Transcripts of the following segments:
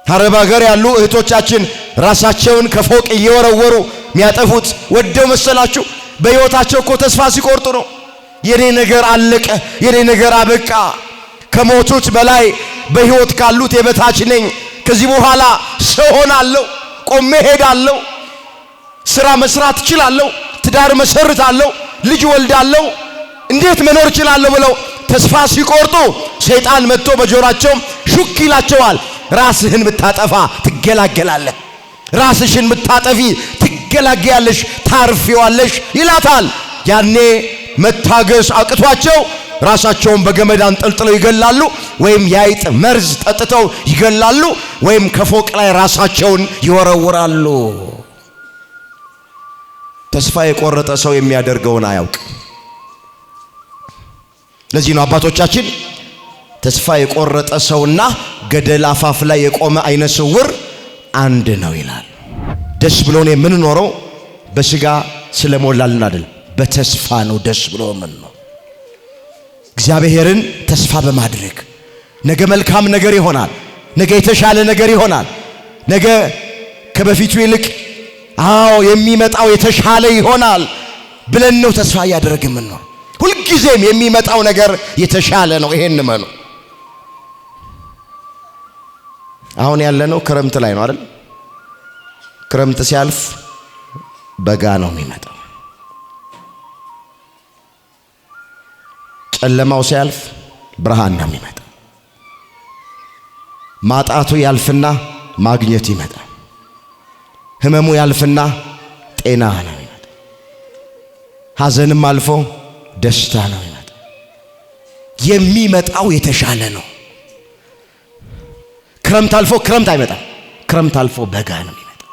አረብ ሀገር ያሉ እህቶቻችን ራሳቸውን ከፎቅ እየወረወሩ የሚያጠፉት ወደው መሰላችሁ? በሕይወታቸው እኮ ተስፋ ሲቆርጡ ነው። የኔ ነገር አለቀ፣ የኔ ነገር አበቃ፣ ከሞቱት በላይ በሕይወት ካሉት የበታች ነኝ፣ ከዚህ በኋላ ሰው ሆናለሁ፣ ቆሜ ሄዳለሁ፣ ስራ መስራት እችላለሁ፣ ትዳር መሰርታለሁ፣ ልጅ ወልዳለሁ፣ እንዴት መኖር እችላለሁ ብለው ተስፋ ሲቆርጡ ሰይጣን መጥቶ በጆሮአቸው ሹክ ይላቸዋል። ራስህን ብታጠፋ ትገላገላለህ፣ ራስሽን ብታጠፊ ትገላገያለሽ፣ ታርፊዋለሽ ይላታል። ያኔ መታገስ አቅቷቸው ራሳቸውን በገመድ አንጠልጥለው ይገላሉ፣ ወይም የአይጥ መርዝ ጠጥተው ይገላሉ፣ ወይም ከፎቅ ላይ ራሳቸውን ይወረውራሉ። ተስፋ የቆረጠ ሰው የሚያደርገውን አያውቅ። ለዚህ ነው አባቶቻችን ተስፋ የቆረጠ ሰውና ገደል አፋፍ ላይ የቆመ አይነ ስውር አንድ ነው ይላል። ደስ ብሎን የምንኖረው በስጋ ስለሞላልን አይደል፣ በተስፋ ነው ደስ ብሎ ምን ነው እግዚአብሔርን ተስፋ በማድረግ ነገ መልካም ነገር ይሆናል፣ ነገ የተሻለ ነገር ይሆናል፣ ነገ ከበፊቱ ይልቅ የሚመጣው የተሻለ ይሆናል ብለን ነው ተስፋ ያደረግን ነው። ሁልጊዜም የሚመጣው ነገር የተሻለ ነው። ይሄን መኑ አሁን ያለነው ክረምት ላይ ነው አይደል? ክረምት ሲያልፍ በጋ ነው የሚመጣው። ጨለማው ሲያልፍ ብርሃን ነው የሚመጣው። ማጣቱ ያልፍና ማግኘት ይመጣል። ህመሙ ያልፍና ጤና ነው የሚመጣው። ሐዘንም አልፎ ደስታ ነው የሚመጣው። የሚመጣው የተሻለ ነው። ክረምት አልፎ ክረምት አይመጣም። ክረምት አልፎ በጋ ነው የሚመጣው።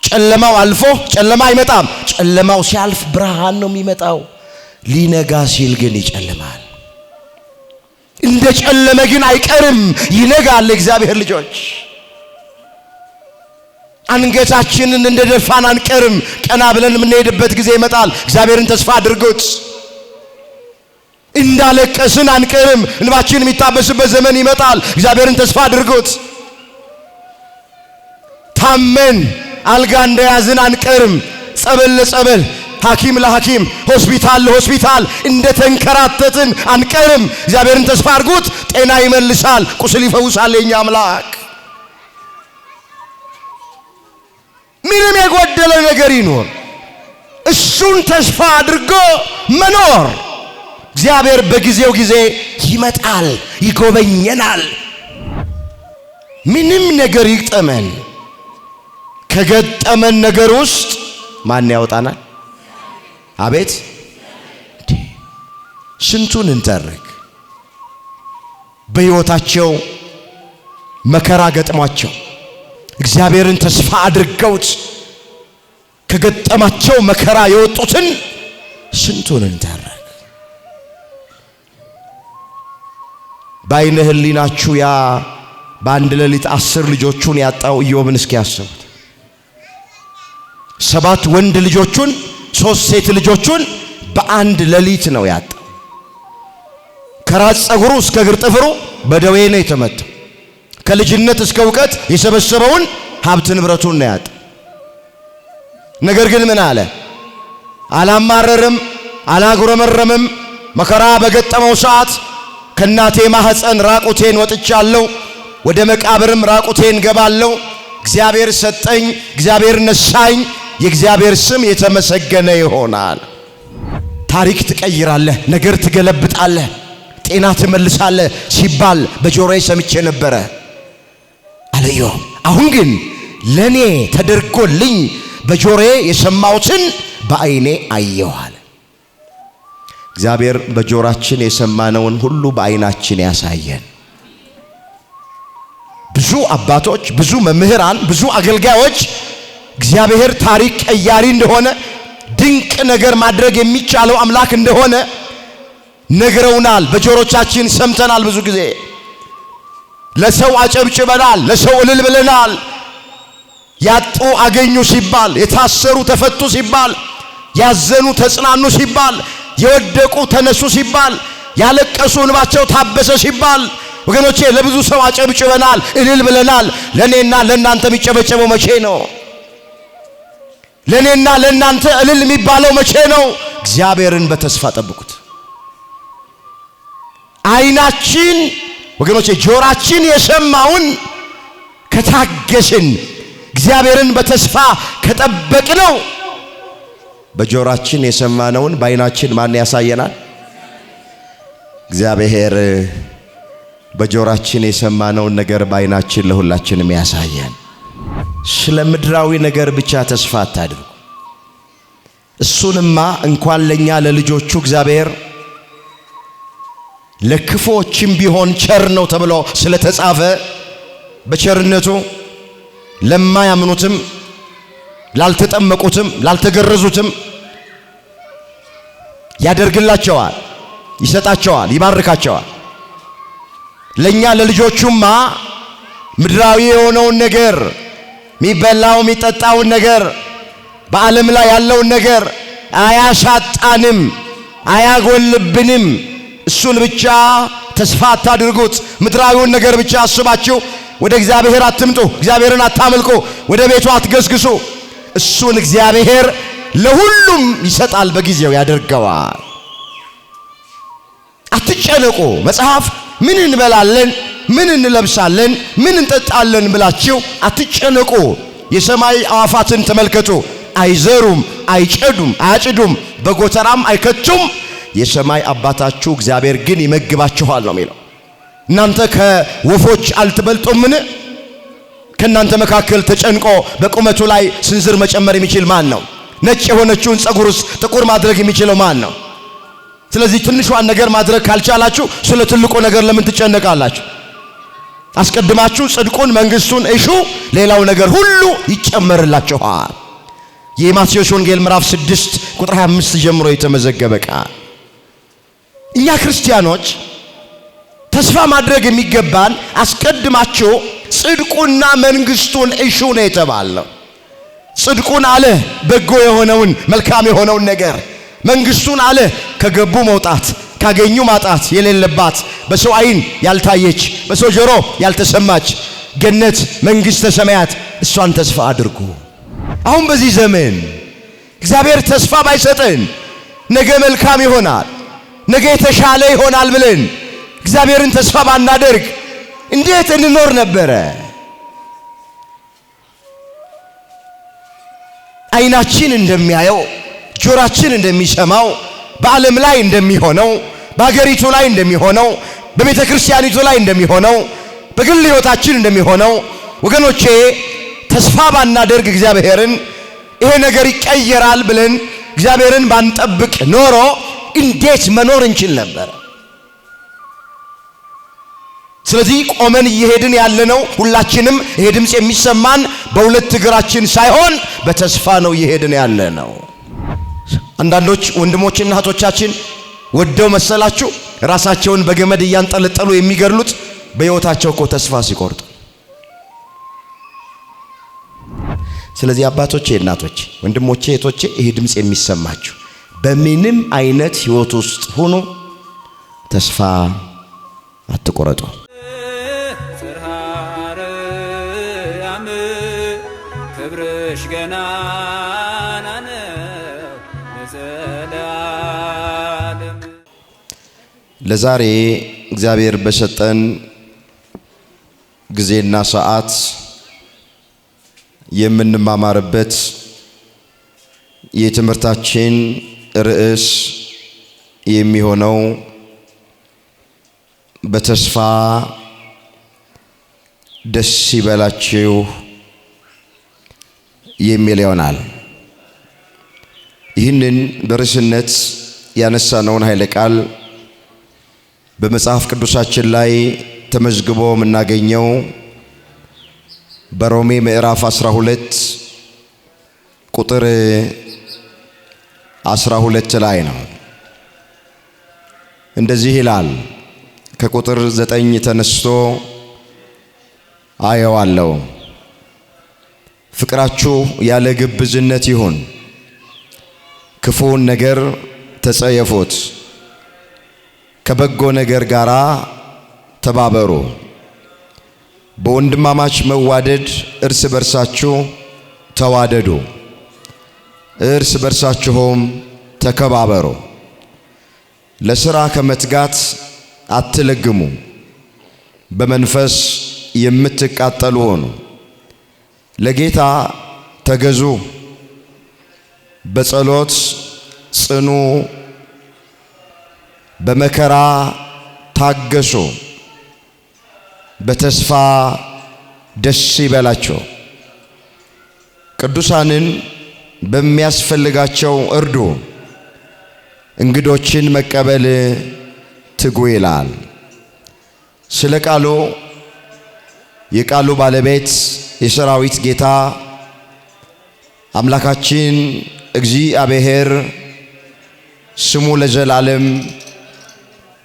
ጨለማው አልፎ ጨለማ አይመጣም። ጨለማው ሲያልፍ ብርሃን ነው የሚመጣው። ሊነጋ ሲል ግን ይጨልማል። እንደ ጨለመ ግን አይቀርም፣ ይነጋል። እግዚአብሔር ልጆች አንገታችንን እንደ ደፋን አንቀርም። ቀና ብለን የምንሄድበት ጊዜ ይመጣል። እግዚአብሔርን ተስፋ አድርጉት። እንዳለቀስን አንቀርም። እንባችን የሚታበስበት ዘመን ይመጣል። እግዚአብሔርን ተስፋ አድርጉት። ታመን አልጋ እንደያዝን አንቀርም። ጸበል ለጸበል፣ ሐኪም ለሐኪም፣ ሆስፒታል ለሆስፒታል እንደተንከራተትን አንቀርም። እግዚአብሔርን ተስፋ አድርጉት። ጤና ይመልሳል፣ ቁስል ይፈውሳል የኛ አምላክ። ምንም የጎደለ ነገር ይኖር እሱን ተስፋ አድርጎ መኖር። እግዚአብሔር በጊዜው ጊዜ ይመጣል፣ ይጎበኘናል። ምንም ነገር ይግጠመን፣ ከገጠመን ነገር ውስጥ ማን ያወጣናል? አቤት ስንቱን እንተርክ። በሕይወታቸው መከራ ገጥሟቸው እግዚአብሔርን ተስፋ አድርገውት ከገጠማቸው መከራ የወጡትን ስንቱን እንተርክ። በዓይነ ሕሊናችሁ ያ በአንድ ሌሊት 10 ልጆቹን ያጣው ኢዮብን እስኪ ያስቡት። 7 ወንድ ልጆቹን 3 ሴት ልጆቹን በአንድ ሌሊት ነው ያጣው። ከራስ ፀጉሩ እስከ እግር ጥፍሩ በደዌ ነው የተመታው። ከልጅነት እስከ እውቀት የሰበሰበውን ሀብት ንብረቱን ነው ያጣው። ነገር ግን ምን አለ? አላማረርም፣ አላጉረመረምም። መከራ በገጠመው ሰዓት ከናቴ ማህፀን ራቁቴን ወጥቻለሁ፣ ወደ መቃብርም ራቁቴን ገባለሁ። እግዚአብሔር ሰጠኝ፣ እግዚአብሔር ነሳኝ፣ የእግዚአብሔር ስም የተመሰገነ ይሆናል። ታሪክ ትቀይራለህ፣ ነገር ትገለብጣለህ፣ ጤና ትመልሳለህ ሲባል በጆሮዬ ሰምቼ ነበረ አለዮ። አሁን ግን ለኔ ተደርጎልኝ በጆሮዬ የሰማሁትን በዓይኔ አየኋል። እግዚአብሔር በጆሮአችን የሰማነውን ሁሉ በዓይናችን ያሳየን። ብዙ አባቶች፣ ብዙ መምህራን፣ ብዙ አገልጋዮች እግዚአብሔር ታሪክ ቀያሪ እንደሆነ፣ ድንቅ ነገር ማድረግ የሚቻለው አምላክ እንደሆነ ነግረውናል። በጆሮቻችን ሰምተናል። ብዙ ጊዜ ለሰው አጨብጭበናል፣ ለሰው እልል ብለናል። ያጡ አገኙ ሲባል፣ የታሰሩ ተፈቱ ሲባል፣ ያዘኑ ተጽናኑ ሲባል፣ የወደቁ ተነሱ ሲባል፣ ያለቀሱ እንባቸው ታበሰ ሲባል፣ ወገኖቼ ለብዙ ሰው አጨብጭበናል፣ እልል ብለናል። ለኔና ለናንተ የሚጨበጨበው መቼ ነው? ለኔና ለናንተ እልል የሚባለው መቼ ነው? እግዚአብሔርን በተስፋ ጠብቁት። አይናችን ወገኖቼ ጆሮአችን የሰማውን ከታገስን እግዚአብሔርን በተስፋ ከጠበቅነው በጆሮአችን የሰማነውን በአይናችን ማን ያሳየናል? እግዚአብሔር በጆሮአችን የሰማነውን ነገር በአይናችን ለሁላችንም ያሳየን። ስለ ምድራዊ ነገር ብቻ ተስፋ አታድርጉ። እሱንማ እንኳን ለኛ ለልጆቹ እግዚአብሔር ለክፎችም ቢሆን ቸር ነው ተብሎ ስለተጻፈ በቸርነቱ ለማያምኑትም ላልተጠመቁትም ላልተገረዙትም ያደርግላቸዋል፣ ይሰጣቸዋል፣ ይባርካቸዋል። ለኛ ለልጆቹማ ምድራዊ የሆነውን ነገር ሚበላው ሚጠጣውን ነገር በዓለም ላይ ያለውን ነገር አያሳጣንም፣ አያጎልብንም። እሱን ብቻ ተስፋ አታድርጉት። ምድራዊውን ነገር ብቻ አስባችሁ ወደ እግዚአብሔር አትምጡ፣ እግዚአብሔርን አታመልኩ፣ ወደ ቤቱ አትገስግሱ። እሱን እግዚአብሔር ለሁሉም ይሰጣል፣ በጊዜው ያደርገዋል። አትጨነቁ። መጽሐፍ ምን እንበላለን፣ ምን እንለብሳለን፣ ምን እንጠጣለን ብላችሁ አትጨነቁ። የሰማይ አዋፋትን ተመልከቱ፣ አይዘሩም፣ አይጨዱም፣ አያጭዱም፣ በጎተራም አይከቱም፣ የሰማይ አባታችሁ እግዚአብሔር ግን ይመግባችኋል ነው የሚለው። እናንተ ከወፎች አልትበልጡምን? ከናንተ መካከል ተጨንቆ በቁመቱ ላይ ስንዝር መጨመር የሚችል ማን ነው? ነጭ የሆነችውን ጸጉርስ ጥቁር ማድረግ የሚችለው ማን ነው? ስለዚህ ትንሿን ነገር ማድረግ ካልቻላችሁ ስለ ትልቁ ነገር ለምን ትጨነቃላችሁ? አስቀድማችሁ ጽድቁን መንግስቱን እሹ፣ ሌላው ነገር ሁሉ ይጨመርላችኋል። የማቴዎስ ወንጌል ምዕራፍ 6 ቁጥር 25 ጀምሮ የተመዘገበ ቃል። እኛ ክርስቲያኖች ተስፋ ማድረግ የሚገባን አስቀድማችሁ ጽድቁና መንግስቱን እሹ ነው የተባለው። ጽድቁን አለ በጎ የሆነውን መልካም የሆነውን ነገር፣ መንግስቱን አለ ከገቡ መውጣት ካገኙ ማጣት የሌለባት በሰው አይን ያልታየች በሰው ጆሮ ያልተሰማች ገነት መንግስተ ሰማያት፣ እሷን ተስፋ አድርጉ። አሁን በዚህ ዘመን እግዚአብሔር ተስፋ ባይሰጠን ነገ መልካም ይሆናል፣ ነገ የተሻለ ይሆናል ብለን እግዚአብሔርን ተስፋ ባናደርግ እንዴት እንኖር ነበረ? አይናችን እንደሚያየው ጆሮአችን እንደሚሰማው በዓለም ላይ እንደሚሆነው በአገሪቱ ላይ እንደሚሆነው በቤተ ክርስቲያኒቱ ላይ እንደሚሆነው በግል ሕይወታችን እንደሚሆነው ወገኖቼ ተስፋ ባናደርግ እግዚአብሔርን ይሄ ነገር ይቀየራል ብለን እግዚአብሔርን ባንጠብቅ ኖሮ እንዴት መኖር እንችል ነበር? ስለዚህ ቆመን እየሄድን ያለነው ሁላችንም ይሄ ድምጽ የሚሰማን በሁለት እግራችን ሳይሆን በተስፋ ነው እየሄድን ያለነው። አንዳንዶች ወንድሞችና እህቶቻችን ወደው መሰላችሁ ራሳቸውን በገመድ እያንጠለጠሉ የሚገድሉት በሕይወታቸው እኮ ተስፋ ሲቆርጡ። ስለዚህ አባቶቼ፣ እናቶቼ፣ ወንድሞቼ፣ እህቶቼ ይሄ ድምጽ የሚሰማችሁ በምንም አይነት ሕይወት ውስጥ ሆኖ ተስፋ አትቆረጡ። ክብርሽ ገናና ነው ለዘላለም። ለዛሬ እግዚአብሔር በሰጠን ጊዜና ሰዓት የምንማማርበት የትምህርታችን ርዕስ የሚሆነው በተስፋ ደስ ይበላችሁ የሚል ይሆናል። ይህንን በርዕስነት ያነሳነውን ኃይለ ቃል በመጽሐፍ ቅዱሳችን ላይ ተመዝግቦ የምናገኘው በሮሜ ምዕራፍ 12 ቁጥር 12 ላይ ነው። እንደዚህ ይላል። ከቁጥር 9 ተነስቶ አየዋለሁ። ፍቅራችሁ ያለ ግብዝነት ይሁን፣ ክፉውን ነገር ተጸየፉት፣ ከበጎ ነገር ጋር ተባበሩ። በወንድማማች መዋደድ እርስ በርሳችሁ ተዋደዱ፣ እርስ በርሳችሁም ተከባበሩ። ለሥራ ከመትጋት አትለግሙ፣ በመንፈስ የምትቃጠሉ ሆኑ። ለጌታ ተገዙ፣ በጸሎት ጽኑ፣ በመከራ ታገሱ፣ በተስፋ ደስ ይበላችሁ። ቅዱሳንን በሚያስፈልጋቸው እርዱ፣ እንግዶችን መቀበል ትጉ ይላል። ስለ ቃሉ የቃሉ ባለቤት የሰራዊት ጌታ አምላካችን እግዚአብሔር ስሙ ለዘላለም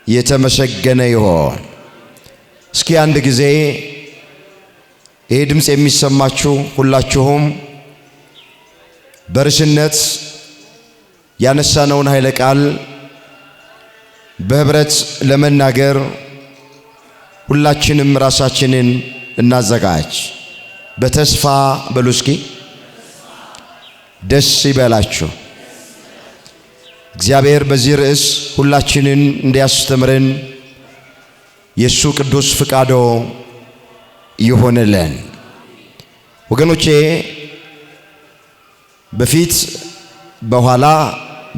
የተመሰገነ ይሁን። እስኪ አንድ ጊዜ ይሄ ድምጽ የሚሰማችሁ ሁላችሁም በርዕስነት ያነሳነውን ኃይለ ቃል በህብረት ለመናገር ሁላችንም ራሳችንን እናዘጋጅ። በተስፋ በሉ እስኪ ደስ ይበላችሁ። እግዚአብሔር በዚህ ርዕስ ሁላችንን እንዲያስተምረን የሱ ቅዱስ ፍቃዶ ይሆንልን። ወገኖቼ በፊት በኋላ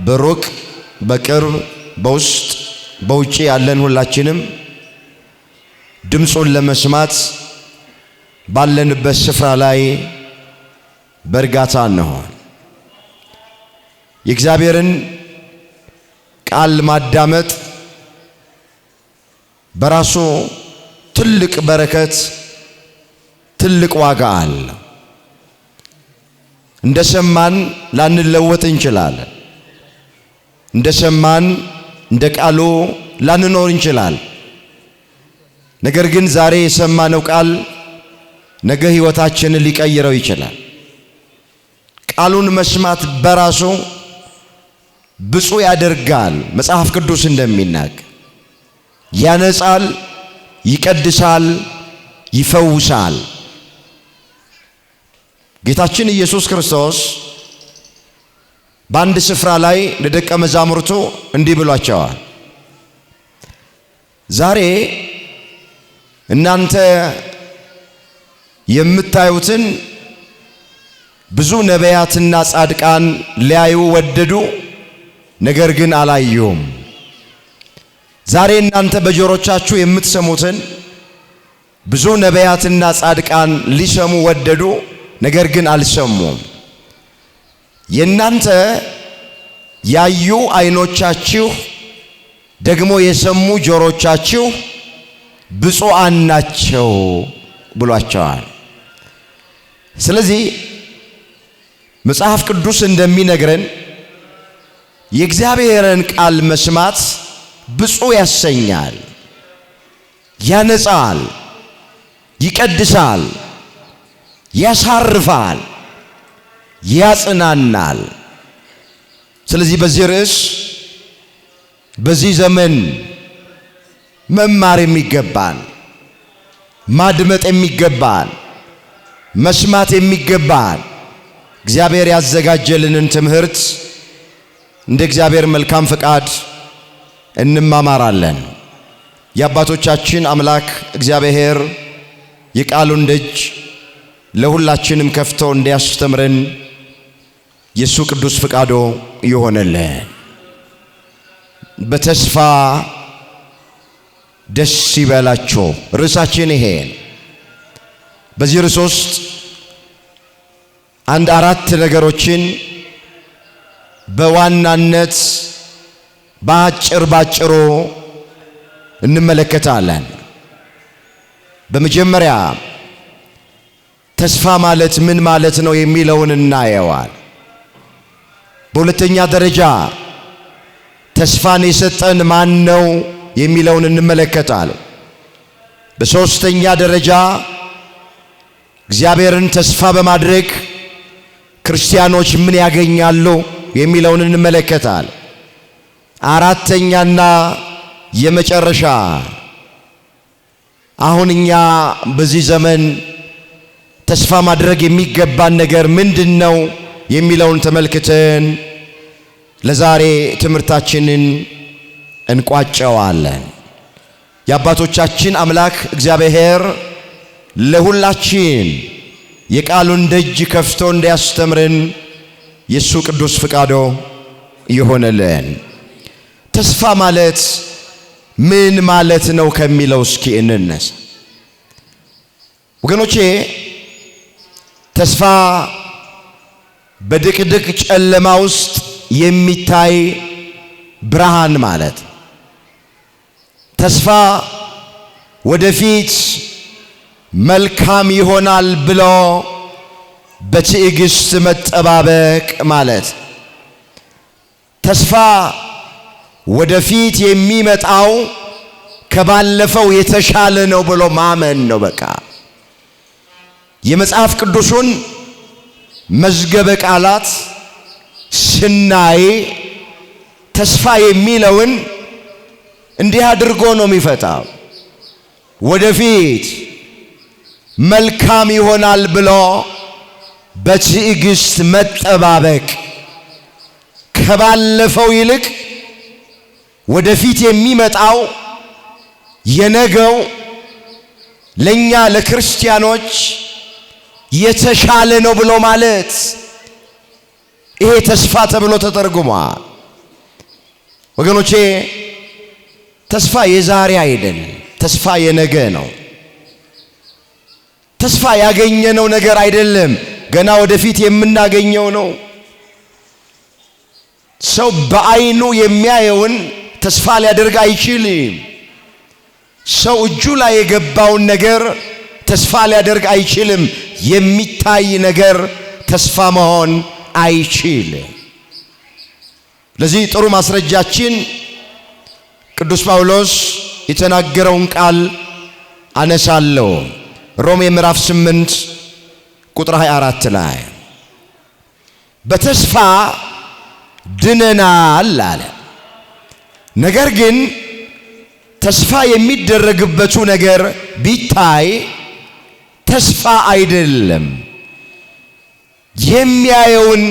በሩቅ በቅርብ በውስጥ በውጪ ያለን ሁላችንም ድምጹን ለመስማት ባለንበት ስፍራ ላይ በእርጋታ እንሆን። የእግዚአብሔርን ቃል ማዳመጥ በራሱ ትልቅ በረከት ትልቅ ዋጋ አለ። እንደሰማን ላንለወጥ እንችላለን። እንደሰማን እንደ ቃሉ ላንኖር እንችላለን። ነገር ግን ዛሬ የሰማነው ቃል ነገ ሕይወታችንን ሊቀይረው ይችላል። ቃሉን መስማት በራሱ ብፁዕ ያደርጋል። መጽሐፍ ቅዱስ እንደሚናገር ያነጻል፣ ይቀድሳል፣ ይፈውሳል። ጌታችን ኢየሱስ ክርስቶስ በአንድ ስፍራ ላይ ለደቀ መዛሙርቱ እንዲህ ብሏቸዋል። ዛሬ እናንተ የምታዩትን ብዙ ነቢያትና ጻድቃን ሊያዩ ወደዱ፣ ነገር ግን አላዩም። ዛሬ እናንተ በጆሮቻችሁ የምትሰሙትን ብዙ ነቢያትና ጻድቃን ሊሰሙ ወደዱ፣ ነገር ግን አልሰሙም። የእናንተ ያዩ ዓይኖቻችሁ ደግሞ የሰሙ ጆሮቻችሁ ብፁዓን ናቸው ብሏቸዋል። ስለዚህ መጽሐፍ ቅዱስ እንደሚነግረን የእግዚአብሔርን ቃል መስማት ብፁዕ ያሰኛል፣ ያነጻል፣ ይቀድሳል፣ ያሳርፋል፣ ያጽናናል። ስለዚህ በዚህ ርዕስ በዚህ ዘመን መማር የሚገባን ማድመጥ የሚገባን መስማት የሚገባን እግዚአብሔር ያዘጋጀልንን ትምህርት እንደ እግዚአብሔር መልካም ፈቃድ እንማማራለን። የአባቶቻችን አምላክ እግዚአብሔር የቃሉን ደጅ ለሁላችንም ከፍቶ እንዲያስተምረን የሱ ቅዱስ ፈቃዶ ይሆነልን። በተስፋ ደስ ይበላችሁ ርዕሳችን ይሄ። በዚህ ርዕስ ውስጥ አንድ አራት ነገሮችን በዋናነት ባጭሩ እንመለከታለን። በመጀመሪያ ተስፋ ማለት ምን ማለት ነው የሚለውን እናየዋል። በሁለተኛ ደረጃ ተስፋን የሰጠን ማን ነው የሚለውን እንመለከታለን። በሶስተኛ ደረጃ እግዚአብሔርን ተስፋ በማድረግ ክርስቲያኖች ምን ያገኛሉ የሚለውን እንመለከታለን። አራተኛና የመጨረሻ አሁን እኛ በዚህ ዘመን ተስፋ ማድረግ የሚገባን ነገር ምንድነው የሚለውን ተመልክተን ለዛሬ ትምህርታችንን እንቋጨዋለን። የአባቶቻችን አምላክ እግዚአብሔር ለሁላችን የቃሉን ደጅ ከፍቶ እንዲያስተምረን የሱ ቅዱስ ፍቃዶ ይሆነልን። ተስፋ ማለት ምን ማለት ነው ከሚለው እስኪ እንነሳ። ወገኖቼ ተስፋ በድቅድቅ ጨለማ ውስጥ የሚታይ ብርሃን ማለት። ተስፋ ወደፊት መልካም ይሆናል ብሎ በትዕግስት መጠባበቅ ማለት። ተስፋ ወደፊት የሚመጣው ከባለፈው የተሻለ ነው ብሎ ማመን ነው። በቃ የመጽሐፍ ቅዱሱን መዝገበ ቃላት ስናይ ተስፋ የሚለውን እንዲህ አድርጎ ነው የሚፈታው። ወደፊት መልካም ይሆናል ብሎ በትዕግስት መጠባበቅ፣ ከባለፈው ይልቅ ወደፊት የሚመጣው የነገው ለኛ ለክርስቲያኖች የተሻለ ነው ብሎ ማለት ይሄ ተስፋ ተብሎ ተተርጉሟል። ወገኖቼ ተስፋ የዛሬ አይደለም፣ ተስፋ የነገ ነው። ተስፋ ያገኘነው ነገር አይደለም፣ ገና ወደፊት የምናገኘው ነው። ሰው በአይኑ የሚያየውን ተስፋ ሊያደርግ አይችልም። ሰው እጁ ላይ የገባውን ነገር ተስፋ ሊያደርግ አይችልም። የሚታይ ነገር ተስፋ መሆን አይችልም። ለዚህ ጥሩ ማስረጃችን ቅዱስ ጳውሎስ የተናገረውን ቃል አነሳለሁ። ሮሜ ምዕራፍ 8 ቁጥር 24 ላይ በተስፋ ድነናል አለ። ነገር ግን ተስፋ የሚደረግበቱ ነገር ቢታይ ተስፋ አይደለም። የሚያየውን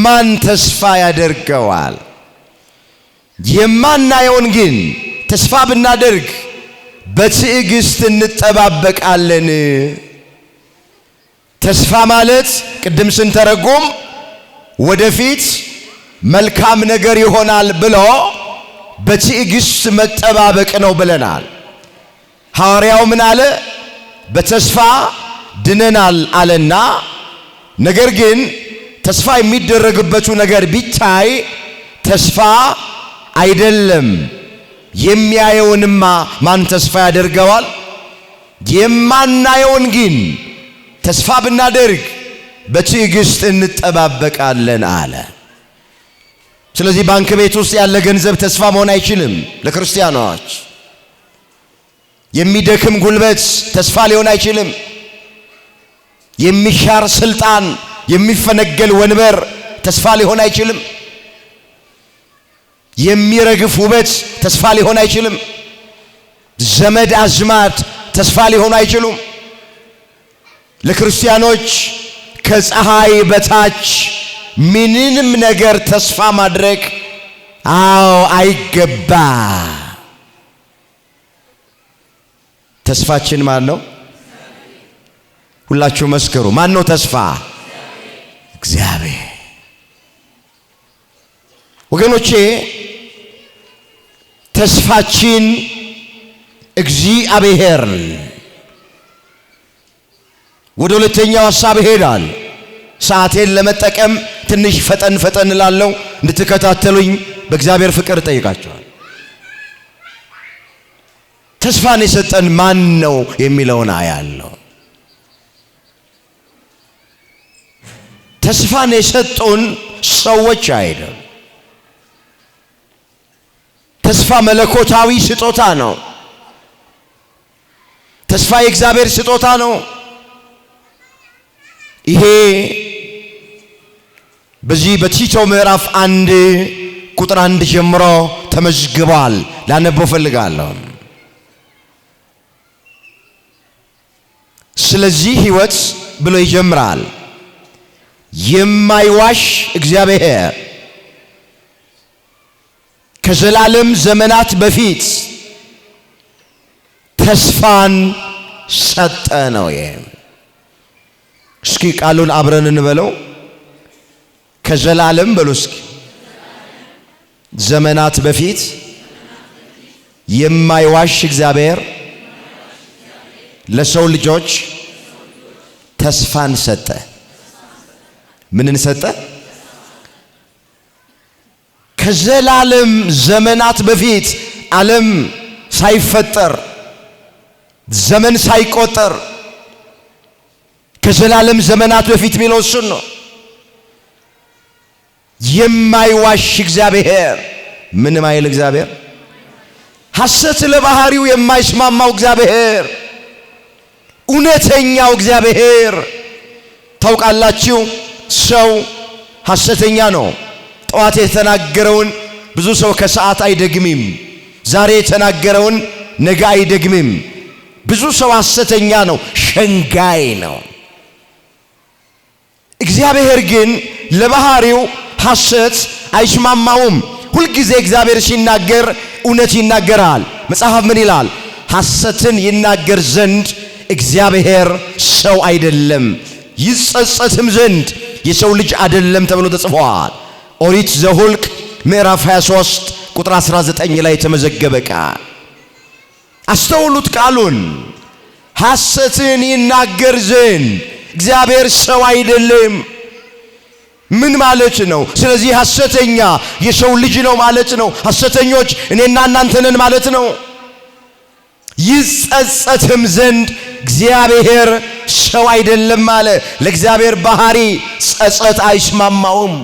ማን ተስፋ ያደርገዋል? የማናየውን ግን ተስፋ ብናደርግ በትዕግስት እንጠባበቃለን። ተስፋ ማለት ቅድም ስንተረጎም ወደፊት መልካም ነገር ይሆናል ብሎ በትዕግስት መጠባበቅ ነው ብለናል። ሐዋርያው ምን አለ? በተስፋ ድነናል አለና ነገር ግን ተስፋ የሚደረግበቱ ነገር ቢታይ ተስፋ አይደለም። የሚያየውንማ ማን ተስፋ ያደርገዋል? የማናየውን ግን ተስፋ ብናደርግ በትዕግስት እንጠባበቃለን አለ። ስለዚህ ባንክ ቤት ውስጥ ያለ ገንዘብ ተስፋ መሆን አይችልም። ለክርስቲያኖች የሚደክም ጉልበት ተስፋ ሊሆን አይችልም። የሚሻር ስልጣን፣ የሚፈነገል ወንበር ተስፋ ሊሆን አይችልም። የሚረግፍ ውበት ተስፋ ሊሆን አይችልም። ዘመድ አዝማድ ተስፋ ሊሆን አይችሉም። ለክርስቲያኖች ከፀሐይ በታች ምንም ነገር ተስፋ ማድረግ አይገባ። ተስፋችን ማን ነው? ሁላችሁ መስክሩ። ማን ነው ተስፋ? እግዚአብሔር። ወገኖቼ ተስፋችን እግዚአብሔር። ወደ ሁለተኛው ሐሳብ ሄዳል። ሰዓቴን ለመጠቀም ትንሽ ፈጠን ላለው እንድትከታተሉኝ በእግዚአብሔር ፍቅር ጠይቃችኋል። ተስፋን የሰጠን ማን ነው የሚለውን አያለው። ተስፋን የሰጡን ሰዎች አይደለም። ተስፋ መለኮታዊ ስጦታ ነው። ተስፋ የእግዚአብሔር ስጦታ ነው። ይሄ በዚህ በቲቶ ምዕራፍ 1 ቁጥር 1 ጀምሮ ተመዝግቧል። ላነበው ፈልጋለሁ። ስለዚህ ሕይወት ብሎ ይጀምራል። የማይዋሽ እግዚአብሔር ከዘላለም ዘመናት በፊት ተስፋን ሰጠ ነው። እስኪ ቃሉን አብረን እንበለው። ከዘላለም በሉ እስኪ ዘመናት በፊት የማይዋሽ እግዚአብሔር ለሰው ልጆች ተስፋን ሰጠ። ምንን ሰጠ? ከዘላለም ዘመናት በፊት ዓለም ሳይፈጠር ዘመን ሳይቆጠር ከዘላለም ዘመናት በፊት ሚለው እሱን ነው። የማይዋሽ እግዚአብሔር ምን ማይል እግዚአብሔር፣ ሐሰት ለባህሪው የማይስማማው እግዚአብሔር፣ እውነተኛው እግዚአብሔር። ታውቃላችሁ ሰው ሐሰተኛ ነው። ጠዋት የተናገረውን ብዙ ሰው ከሰዓት አይደግምም። ዛሬ የተናገረውን ነገ አይደግምም። ብዙ ሰው ሐሰተኛ ነው፣ ሸንጋይ ነው። እግዚአብሔር ግን ለባህሪው ሐሰት አይስማማውም። ሁልጊዜ እግዚአብሔር ሲናገር እውነት ይናገራል። መጽሐፍ ምን ይላል? ሐሰትን ይናገር ዘንድ እግዚአብሔር ሰው አይደለም፣ ይጸጸትም ዘንድ የሰው ልጅ አይደለም ተብሎ ተጽፏል። ኦሪት ዘኍልቍ ምዕራፍ 23 ቁጥር 19 ላይ የተመዘገበ ቃል። አስተውሉት ቃሉን። ሐሰትን ይናገር ዘንድ እግዚአብሔር ሰው አይደለም። ምን ማለት ነው? ስለዚህ ሐሰተኛ የሰው ልጅ ነው ማለት ነው። ሐሰተኞች እኔና እናንተ ነን ማለት ነው። ይጸጸትም ዘንድ እግዚአብሔር ሰው አይደለም አለ። ለእግዚአብሔር ባህሪ ጸጸት አይስማማውም።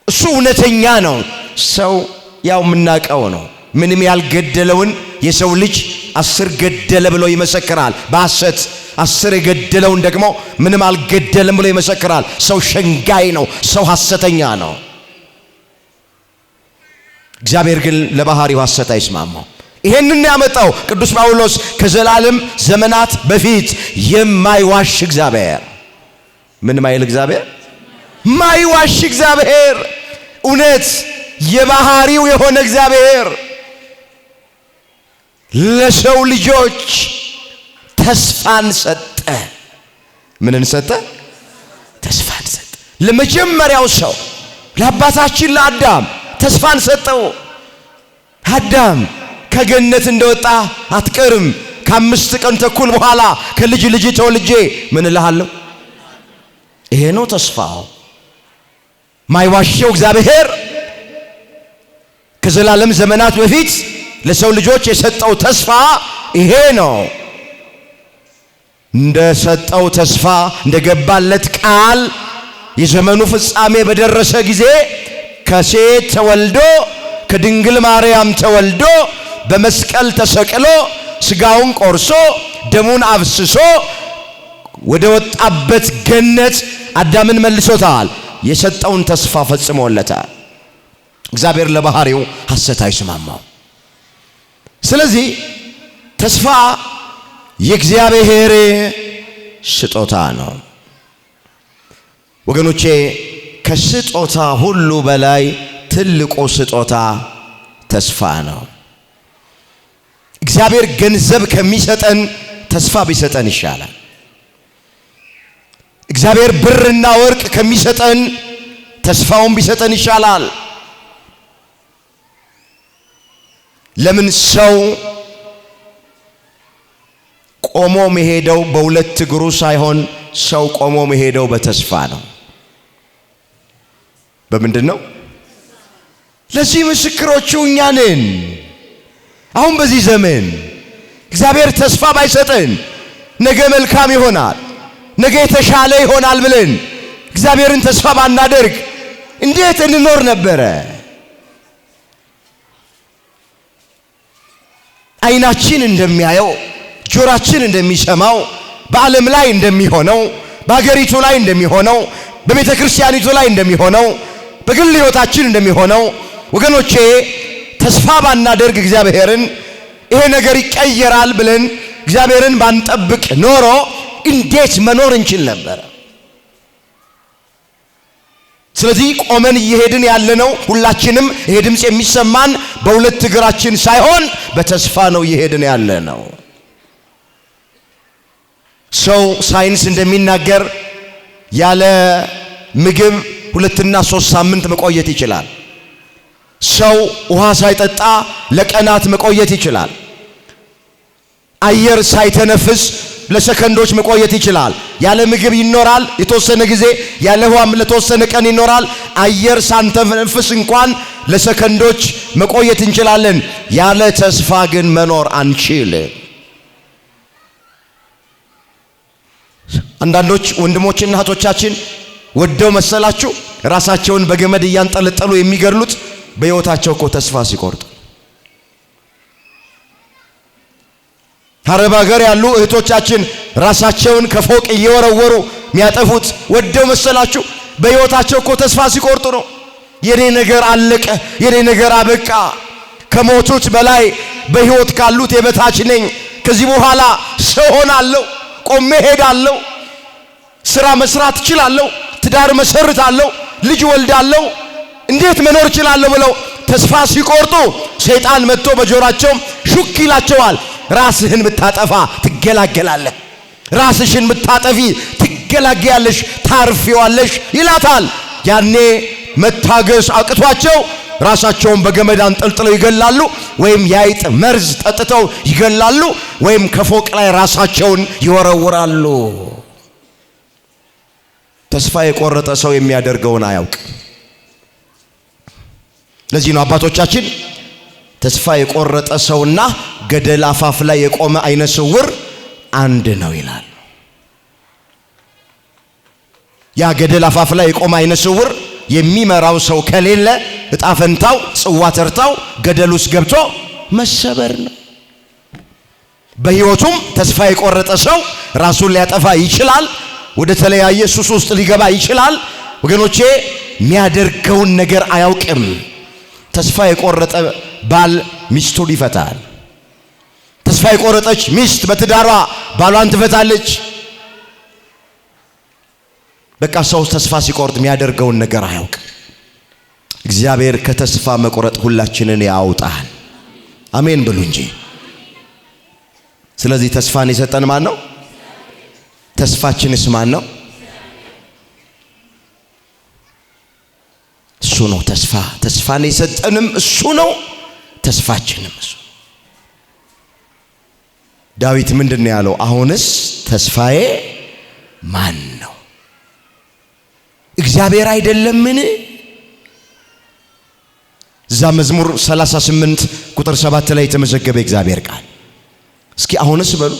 እሱ እውነተኛ ነው። ሰው ያው የምናውቀው ነው። ምንም ያልገደለውን የሰው ልጅ 10 ገደለ ብሎ ይመሰክራል በሐሰት። 10 የገደለውን ደግሞ ምንም አልገደለም ብሎ ይመሰክራል። ሰው ሸንጋይ ነው። ሰው ሐሰተኛ ነው። እግዚአብሔር ግን ለባህሪው ሐሰት አይስማማው። ይሄንን ያመጣው ቅዱስ ጳውሎስ ከዘላለም ዘመናት በፊት የማይዋሽ እግዚአብሔር። ምን ማይል እግዚአብሔር? ማይዋሽ እግዚአብሔር፣ እውነት የባህሪው የሆነ እግዚአብሔር ለሰው ልጆች ተስፋን ሰጠ። ምንን ሰጠ? ተስፋን ሰጠ። ለመጀመሪያው ሰው ለአባታችን ለአዳም ተስፋን ሰጠው። አዳም ከገነት እንደወጣ አትቀርም፣ ከ5 ቀን ተኩል በኋላ ከልጅ ልጅ ተወልጄ ምን እልሃለሁ። ይሄ ነው ተስፋው። ማይዋሸው እግዚአብሔር ከዘላለም ዘመናት በፊት ለሰው ልጆች የሰጠው ተስፋ ይሄ ነው። እንደሰጠው ተስፋ እንደገባለት ቃል የዘመኑ ፍጻሜ በደረሰ ጊዜ ከሴት ተወልዶ ከድንግል ማርያም ተወልዶ በመስቀል ተሰቅሎ ስጋውን ቆርሶ ደሙን አፍስሶ ወደ ወጣበት ገነት አዳምን መልሶታል። የሰጠውን ተስፋ ፈጽሞለታል። እግዚአብሔር ለባህሪው ሐሰት አይስማማው። ስለዚህ ተስፋ የእግዚአብሔር ስጦታ ነው። ወገኖቼ ከስጦታ ሁሉ በላይ ትልቁ ስጦታ ተስፋ ነው። እግዚአብሔር ገንዘብ ከሚሰጠን ተስፋ ቢሰጠን ይሻላል። እግዚአብሔር ብርና ወርቅ ከሚሰጠን ተስፋውን ቢሰጠን ይሻላል። ለምን ሰው ቆሞ መሄደው በሁለት እግሩ ሳይሆን ሰው ቆሞ መሄደው በተስፋ ነው። በምንድን ነው? ለዚህ ምስክሮቹ እኛ ነን። አሁን በዚህ ዘመን እግዚአብሔር ተስፋ ባይሰጠን ነገ መልካም ይሆናል፣ ነገ የተሻለ ይሆናል ብለን እግዚአብሔርን ተስፋ ባናደርግ እንዴት እንኖር ነበረ? አይናችን እንደሚያየው ጆሮአችን እንደሚሰማው በዓለም ላይ እንደሚሆነው በአገሪቱ ላይ እንደሚሆነው በቤተ ክርስቲያኒቱ ላይ እንደሚሆነው በግል ሕይወታችን እንደሚሆነው ወገኖቼ ተስፋ ባናደርግ እግዚአብሔርን ይሄ ነገር ይቀየራል ብለን እግዚአብሔርን ባንጠብቅ ኖሮ እንዴት መኖር እንችል ነበር? ስለዚህ ቆመን እየሄድን ያለነው ሁላችንም ይሄ ድምጽ የሚሰማን በሁለት እግራችን ሳይሆን በተስፋ ነው እየሄድን ያለነው። ሰው ሳይንስ እንደሚናገር ያለ ምግብ 2 እና 3 ሳምንት መቆየት ይችላል። ሰው ውሃ ሳይጠጣ ለቀናት መቆየት ይችላል። አየር ሳይተነፍስ ለሰከንዶች መቆየት ይችላል። ያለ ምግብ ይኖራል የተወሰነ ጊዜ፣ ያለ ውሃም ለተወሰነ ቀን ይኖራል። አየር ሳንተነፍስ እንኳን ለሰከንዶች መቆየት እንችላለን። ያለ ተስፋ ግን መኖር አንችልም። አንዳንዶች ወንድሞችና እህቶቻችን ወደው መሰላችሁ ራሳቸውን በገመድ እያንጠለጠሉ የሚገድሉት በሕይወታቸው እኮ ተስፋ ሲቆርጡ። አረብ ሀገር ያሉ እህቶቻችን ራሳቸውን ከፎቅ እየወረወሩ የሚያጠፉት ወደው መሰላችሁ በሕይወታቸው እኮ ተስፋ ሲቆርጡ ነው። የኔ ነገር አለቀ፣ የኔ ነገር አበቃ፣ ከሞቱት በላይ በሕይወት ካሉት የበታች ነኝ፣ ከዚህ በኋላ ሰው ሆናለሁ፣ ቆሜ ሄዳለሁ፣ ስራ መስራት እችላለሁ፣ ትዳር መሰርታለሁ፣ ልጅ ወልዳለሁ፣ እንዴት መኖር እችላለሁ ብለው ተስፋ ሲቆርጡ ሰይጣን መጥቶ በጆሮአቸው ሹክ ይላቸዋል። ራስህን ብታጠፋ ትገላገላለህ፣ ራስሽን ብታጠፊ ትገላገያለሽ፣ ታርፊዋለሽ ይላታል። ያኔ መታገስ አቅቷቸው ራሳቸውን በገመድ አንጠልጥለው ይገላሉ፣ ወይም የአይጥ መርዝ ጠጥተው ይገላሉ፣ ወይም ከፎቅ ላይ ራሳቸውን ይወረውራሉ። ተስፋ የቆረጠ ሰው የሚያደርገውን አያውቅ። ለዚህ ነው አባቶቻችን ተስፋ የቆረጠ ሰውና ገደል አፋፍ ላይ የቆመ አይነ ስውር አንድ ነው ይላል። ያ ገደል አፋፍ ላይ የቆመ አይነ ስውር የሚመራው ሰው ከሌለ እጣ ፈንታው ጽዋ ተርታው ገደል ውስጥ ገብቶ መሰበር ነው። በሕይወቱም ተስፋ የቆረጠ ሰው ራሱን ሊያጠፋ ይችላል፣ ወደ ተለያየ ሱስ ውስጥ ሊገባ ይችላል። ወገኖቼ የሚያደርገውን ነገር አያውቅም። ተስፋ የቆረጠ ባል ሚስቱን ይፈታል። ተስፋ የቆረጠች ሚስት በትዳሯ ባሏን ትፈታለች። በቃ ሰው ተስፋ ሲቆርጥ የሚያደርገውን ነገር አያውቅም። እግዚአብሔር ከተስፋ መቆረጥ ሁላችንን ያውጣል። አሜን ብሉ እንጂ። ስለዚህ ተስፋን የሰጠን ማን ነው? ተስፋችንስ ማን ነው? እሱ ነው። ተስፋን የሰጠንም እሱ ነው፣ ተስፋችንም እሱ። ዳዊት ምንድነው ያለው? አሁንስ ተስፋዬ ማን ነው? እግዚአብሔር አይደለምን? እዛ መዝሙር 38 ቁጥር 7 ላይ የተመዘገበ እግዚአብሔር ቃል። እስኪ አሁንስ በሉ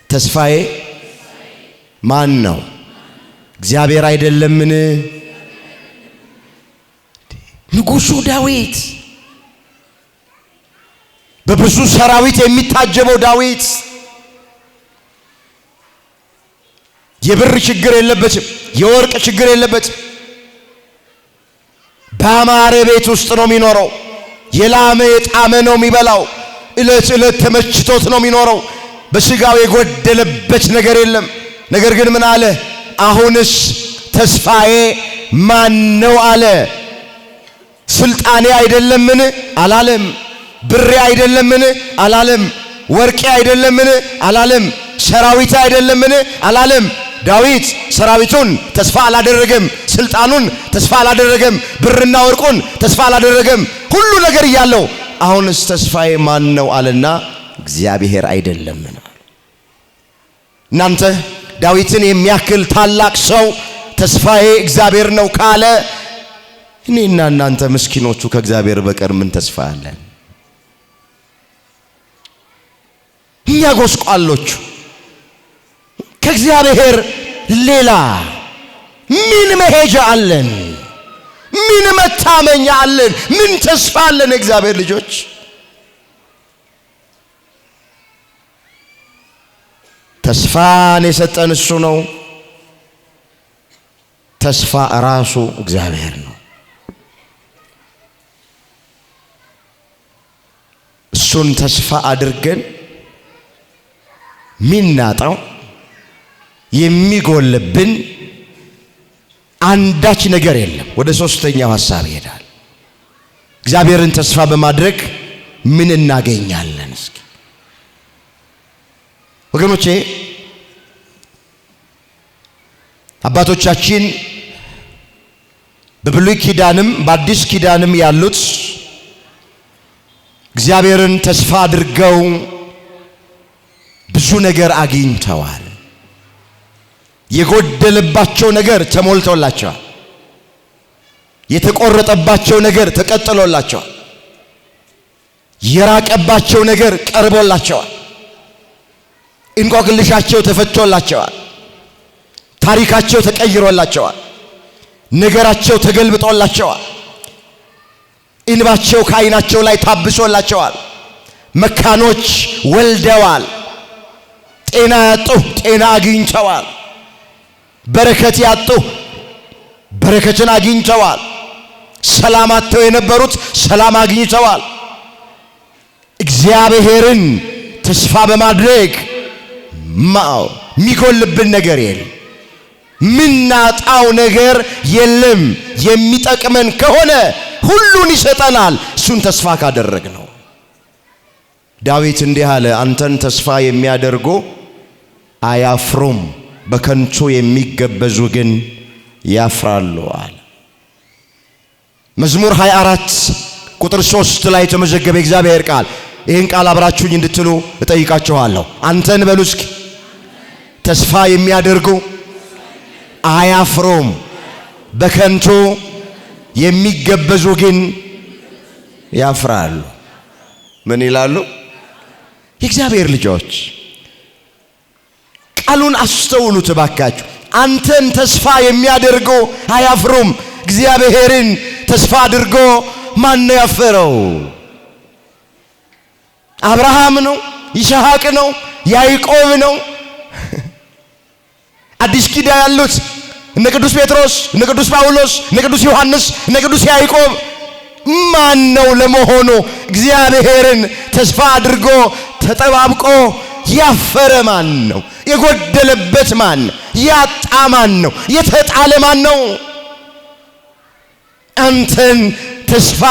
ተስፋዬ ማን ነው? እግዚአብሔር አይደለምን? ንጉሱ ዳዊት፣ በብዙ ሰራዊት የሚታጀበው ዳዊት የብር ችግር የለበትም፣ የወርቅ ችግር የለበትም። በአማረ ቤት ውስጥ ነው የሚኖረው። የላመ የጣመ ነው የሚበላው። እለት እለት ተመችቶት ነው የሚኖረው። በስጋው የጎደለበት ነገር የለም። ነገር ግን ምን አለ? አሁንስ ተስፋዬ ማን ነው አለ። ስልጣኔ አይደለምን አላለም። ብሬ አይደለምን አላለም። ወርቄ አይደለምን አላለም። ሰራዊት አይደለምን አላለም። ዳዊት ሰራዊቱን ተስፋ አላደረገም፣ ስልጣኑን ተስፋ አላደረገም፣ ብርና ወርቁን ተስፋ አላደረገም። ሁሉ ነገር እያለው አሁንስ ተስፋዬ ማን ነው አለና እግዚአብሔር አይደለምን። እናንተ ዳዊትን የሚያክል ታላቅ ሰው ተስፋዬ እግዚአብሔር ነው ካለ እኔና እናንተ ምስኪኖቹ ከእግዚአብሔር በቀር ምን ተስፋ አለን? እኛ ጎስቋሎቹ ከእግዚአብሔር ሌላ ምን መሄጃ አለን? ምን መታመኛ አለን? ምን ተስፋ አለን? እግዚአብሔር ልጆች ተስፋን የሰጠን እሱ ነው። ተስፋ ራሱ እግዚአብሔር ነው። እሱን ተስፋ አድርገን ሚናጣው የሚጎልብን አንዳች ነገር የለም። ወደ ሶስተኛው ሐሳብ ይሄዳል። እግዚአብሔርን ተስፋ በማድረግ ምን እናገኛለን? እስኪ ወገኖቼ አባቶቻችን በብሉይ ኪዳንም በአዲስ ኪዳንም ያሉት እግዚአብሔርን ተስፋ አድርገው ብዙ ነገር አግኝተዋል። የጎደለባቸው ነገር ተሞልቶላቸዋል። የተቆረጠባቸው ነገር ተቀጥሎላቸዋል። የራቀባቸው ነገር ቀርቦላቸዋል። እንቆቅልሻቸው ተፈቶላቸዋል። ታሪካቸው ተቀይሮላቸዋል። ነገራቸው ተገልብጦላቸዋል። እንባቸው ከዓይናቸው ላይ ታብሶላቸዋል። መካኖች ወልደዋል። ጤና ያጡ ጤና አግኝተዋል። በረከት ያጡ በረከትን አግኝተዋል። ሰላም አጥተው የነበሩት ሰላም አግኝተዋል። እግዚአብሔርን ተስፋ በማድረግ የሚጎልብን ነገር የለም። ምናጣው ነገር የለም። የሚጠቅመን ከሆነ ሁሉን ይሰጠናል፣ እሱን ተስፋ ካደረግነው። ዳዊት እንዲህ አለ፣ አንተን ተስፋ የሚያደርጉ አያፍሩም፣ በከንቱ የሚገበዙ ግን ያፍራሉ አለ። መዝሙር 24 ቁጥር 3 ላይ የተመዘገበ እግዚአብሔር ቃል። ይህን ቃል አብራችሁኝ እንድትሉ እጠይቃችኋለሁ። አንተን በሉ እስኪ ተስፋ የሚያደርጉ አያፍሩም፣ በከንቱ የሚገበዙ ግን ያፍራሉ። ምን ይላሉ? የእግዚአብሔር ልጆች ቃሉን አስተውሉ ተባካችሁ። አንተን ተስፋ የሚያደርጉ አያፍሩም። እግዚአብሔርን ተስፋ አድርጎ ማን ነው ያፈረው? አብርሃም ነው? ይስሐቅ ነው? ያዕቆብ ነው? አዲስ ኪዳን ያሉት እነ ቅዱስ ጴጥሮስ፣ እነ ቅዱስ ጳውሎስ፣ እነ ቅዱስ ዮሐንስ፣ እነ ቅዱስ ያዕቆብ ማን ነው ለመሆኑ እግዚአብሔርን ተስፋ አድርጎ ተጠባብቆ ያፈረ ማን ነው? የጎደለበት ማን ነው? ያጣ ማን ነው? የተጣለ ማን ነው? አንተን ተስፋ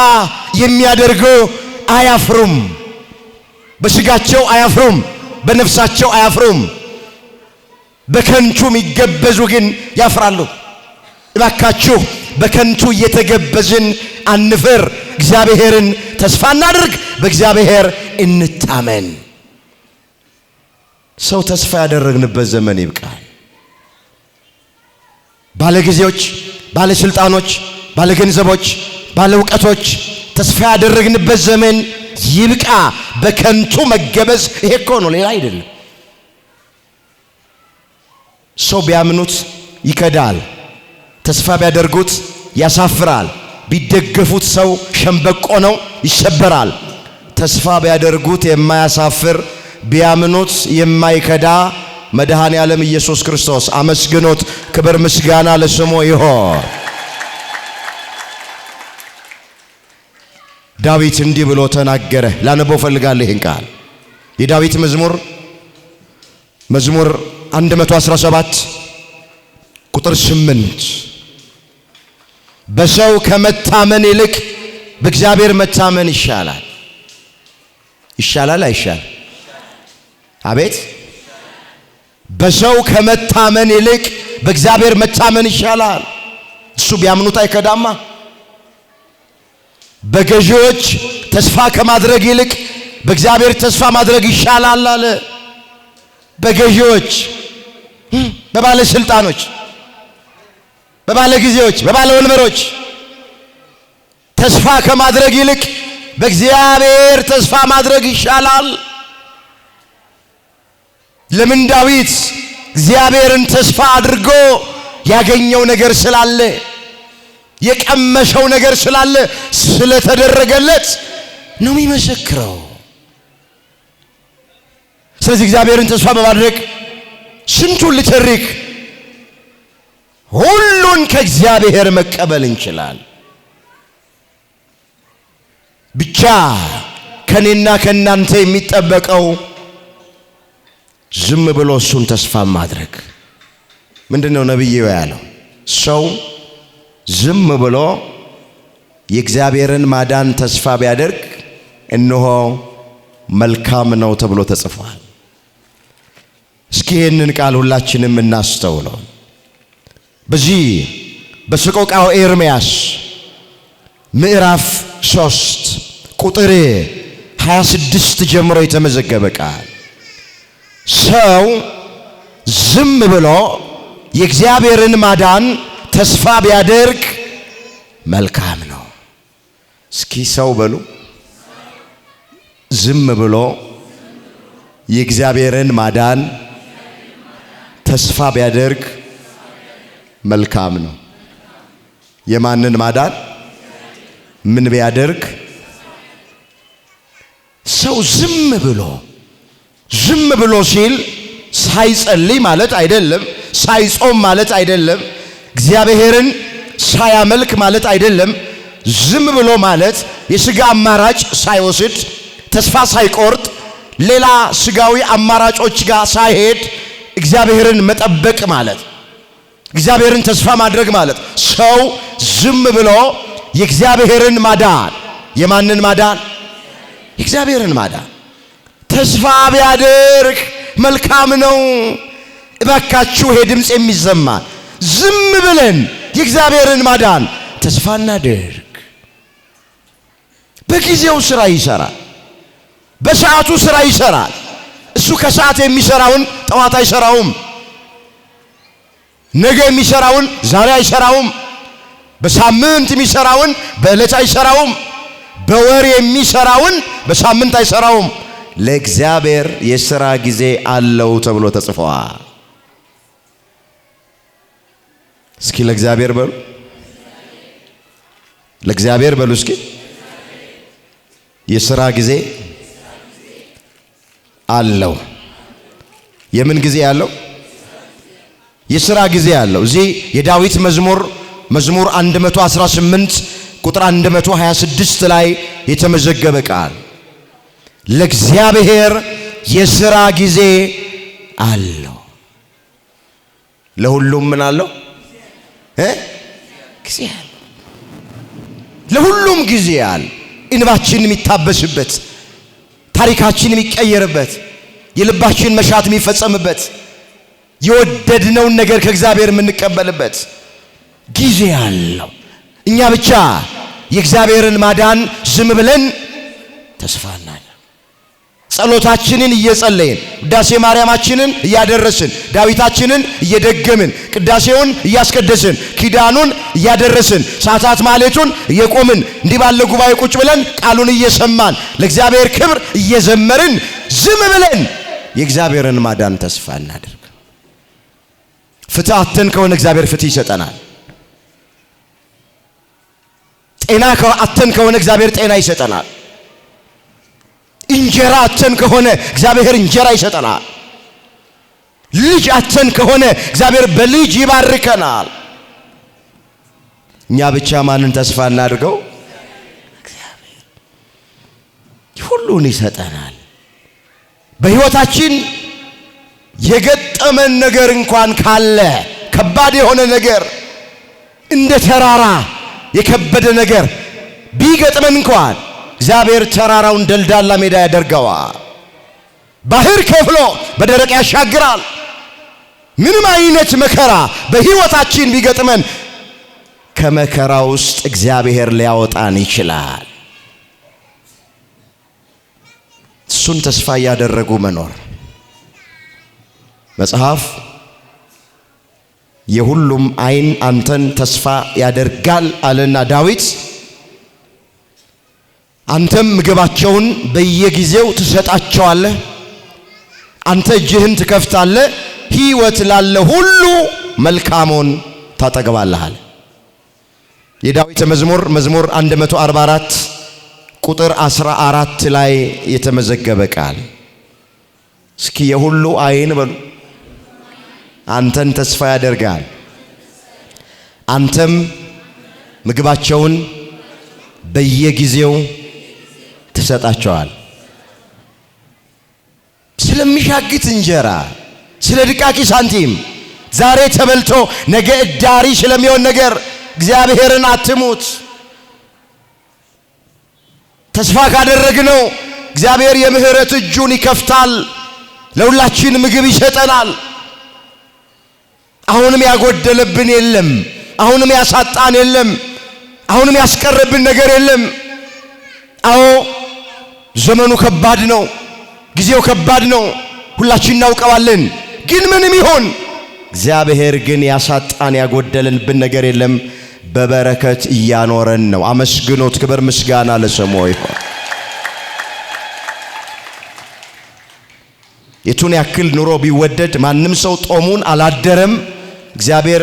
የሚያደርጉ አያፍሩም። በስጋቸው አያፍሩም፣ በነፍሳቸው አያፍሩም። በከንቱ የሚገበዙ ግን ያፍራሉ። እባካችሁ በከንቱ እየተገበዝን አንፍር። እግዚአብሔርን ተስፋ እናድርግ፣ በእግዚአብሔር እንታመን። ሰው ተስፋ ያደረግንበት ዘመን ይብቃል። ባለጊዜዎች፣ ባለስልጣኖች፣ ባለገንዘቦች፣ ባለእውቀቶች ተስፋ ያደረግንበት ዘመን ይብቃ። በከንቱ መገበዝ ይሄ እኮ ነው፣ ሌላ አይደለም። ሰው ቢያምኑት ይከዳል፣ ተስፋ ቢያደርጉት ያሳፍራል። ቢደገፉት ሰው ሸምበቆ ነው፣ ይሰበራል። ተስፋ ቢያደርጉት የማያሳፍር ቢያምኑት የማይከዳ መድኃኔ ዓለም ኢየሱስ ክርስቶስ አመስግኖት። ክብር ምስጋና ለስሙ ይሁን። ዳዊት እንዲህ ብሎ ተናገረ። ላነበው ፈልጋለሁ ይህን ቃል። የዳዊት መዝሙር 117 ቁጥር 8 በሰው ከመታመን ይልቅ በእግዚአብሔር መታመን ይሻላል። ይሻላል አይሻል? አቤት! በሰው ከመታመን ይልቅ በእግዚአብሔር መታመን ይሻላል። እሱ ቢያምኑት አይከዳማ። በገዢዎች ተስፋ ከማድረግ ይልቅ በእግዚአብሔር ተስፋ ማድረግ ይሻላል አለ። በገዢዎች፣ በባለስልጣኖች፣ በባለጊዜዎች፣ በባለወንበሮች ተስፋ ከማድረግ ይልቅ በእግዚአብሔር ተስፋ ማድረግ ይሻላል። ለምን? ዳዊት እግዚአብሔርን ተስፋ አድርጎ ያገኘው ነገር ስላለ፣ የቀመሰው ነገር ስላለ፣ ስለተደረገለት ነው የሚመሰክረው። ስለዚህ እግዚአብሔርን ተስፋ በማድረግ ስንቱን ልተርክ፣ ሁሉን ከእግዚአብሔር መቀበል እንችላል። ብቻ ከኔና ከናንተ የሚጠበቀው ዝም ብሎ እሱን ተስፋ ማድረግ ምንድነው ነብዩ ያለው? ሰው ዝም ብሎ የእግዚአብሔርን ማዳን ተስፋ ቢያደርግ እነሆ መልካም ነው ተብሎ ተጽፏል። እስኪ ይህንን ቃል ሁላችንም እናስተውለው። በዚህ በሰቆቃወ ኤርምያስ ምዕራፍ 3 ቁጥር 26 ጀምሮ የተመዘገበ ቃል ሰው ዝም ብሎ የእግዚአብሔርን ማዳን ተስፋ ቢያደርግ መልካም ነው። እስኪ ሰው በሉ ዝም ብሎ የእግዚአብሔርን ማዳን ተስፋ ቢያደርግ መልካም ነው። የማንን ማዳን? ምን ቢያደርግ? ሰው ዝም ብሎ ሲል ሳይጸልይ ማለት አይደለም፣ ሳይጾም ማለት አይደለም፣ እግዚአብሔርን ሳያመልክ ማለት አይደለም። ዝም ብሎ ማለት የሥጋ አማራጭ ሳይወስድ ተስፋ ሳይቆርጥ ሌላ ሥጋዊ አማራጮች ጋር ሳይሄድ እግዚአብሔርን መጠበቅ ማለት፣ እግዚአብሔርን ተስፋ ማድረግ ማለት። ሰው ዝም ብሎ የእግዚአብሔርን ማዳን የማንን ማዳን? የእግዚአብሔርን ማዳን ተስፋ ቢያደርግ መልካም ነው። እባካችሁ ይሄ ድምፅ የሚሰማ ዝም ብለን የእግዚአብሔርን ማዳን ተስፋ እናድርግ። በጊዜው ሥራ ይሰራል፣ በሰዓቱ ሥራ ይሰራል። እሱ ከሰዓት የሚሰራውን ጠዋት አይሰራውም። ነገ የሚሰራውን ዛሬ አይሰራውም። በሳምንት የሚሰራውን በዕለት አይሰራውም። በወር የሚሰራውን በሳምንት አይሰራውም። ለእግዚአብሔር የሥራ ጊዜ አለው ተብሎ ተጽፏል። እስኪ ለእግዚአብሔር በሉ፣ ለእግዚአብሔር በሉ እስኪ የሥራ ጊዜ አለው። የምን ጊዜ አለው? የሥራ ጊዜ አለው። እዚህ የዳዊት መዝሙር 118 ቁጥር 126 ላይ የተመዘገበ ቃል ለእግዚአብሔር የሥራ ጊዜ አለው። ለሁሉም ምን አለው? ጊዜ አለው። ለሁሉም ጊዜ አለ። እንባችን የሚታበስበት፣ ታሪካችን የሚቀየርበት፣ የልባችን መሻት የሚፈጸምበት፣ የወደድነውን ነገር ከእግዚአብሔር የምንቀበልበት ጊዜ አለው። እኛ ብቻ የእግዚአብሔርን ማዳን ዝም ብለን ተስፋ እናለን። ጸሎታችንን እየጸለይን ውዳሴ ማርያማችንን እያደረስን ዳዊታችንን እየደገምን ቅዳሴውን እያስቀደስን ኪዳኑን እያደረስን ሰዓታት ማለቱን እየቆምን እንዲህ ባለ ጉባኤ ቁጭ ብለን ቃሉን እየሰማን ለእግዚአብሔር ክብር እየዘመርን ዝም ብለን የእግዚአብሔርን ማዳን ተስፋ እናድርግ። ፍትህ አጥተን ከሆነ እግዚአብሔር ፍትህ ይሰጠናል። ጤና አጥተን ከሆነ እግዚአብሔር ጤና ይሰጠናል። እንጀራ አጥተን ከሆነ እግዚአብሔር እንጀራ ይሰጠናል። ልጅ አጥተን ከሆነ እግዚአብሔር በልጅ ይባርከናል። እኛ ብቻ ማንን ተስፋ እናድርገው? እግዚአብሔር ሁሉን ይሰጠናል። በሕይወታችን የገጠመን ነገር እንኳን ካለ ከባድ የሆነ ነገር እንደ ተራራ የከበደ ነገር ቢገጥመን እንኳን እግዚአብሔር ተራራውን ደልዳላ ሜዳ ያደርገዋል። ባህር ከፍሎ በደረቅ ያሻግራል። ምንም አይነት መከራ በሕይወታችን ቢገጥመን ከመከራ ውስጥ እግዚአብሔር ሊያወጣን ይችላል። እሱን ተስፋ እያደረጉ መኖር መጽሐፍ የሁሉም ዓይን አንተን ተስፋ ያደርጋል አለና ዳዊት አንተም ምግባቸውን በየጊዜው ትሰጣቸዋለህ፣ አንተ እጅህን ትከፍታለህ፣ ሕይወት ላለ ሁሉ መልካሙን ታጠግባለህ። የዳዊት መዝሙር 144 ቁጥር 14 ላይ የተመዘገበ ቃል። እስኪ የሁሉ ዓይን በሉ አንተን ተስፋ ያደርጋል፣ አንተም ምግባቸውን በየጊዜው ትሰጣቸዋል። ስለሚሻግት እንጀራ፣ ስለ ድቃቂ ሳንቲም፣ ዛሬ ተበልቶ ነገ እዳሪ ስለሚሆን ነገር እግዚአብሔርን አትሙት። ተስፋ ካደረግነው እግዚአብሔር የምህረት እጁን ይከፍታል፣ ለሁላችን ምግብ ይሰጠናል። አሁንም ያጎደለብን የለም፣ አሁንም ያሳጣን የለም፣ አሁንም ያስቀረብን ነገር የለም። አዎ ዘመኑ ከባድ ነው፣ ጊዜው ከባድ ነው፣ ሁላችን እናውቀዋለን። ግን ምንም ይሁን እግዚአብሔር ግን ያሳጣን ያጎደለብን ነገር የለም። በበረከት እያኖረን ነው። አመስግኖት። ክብር ምስጋና ለስሙ ይሁን። የቱን ያክል ኑሮ ቢወደድ ማንም ሰው ጦሙን አላደረም። እግዚአብሔር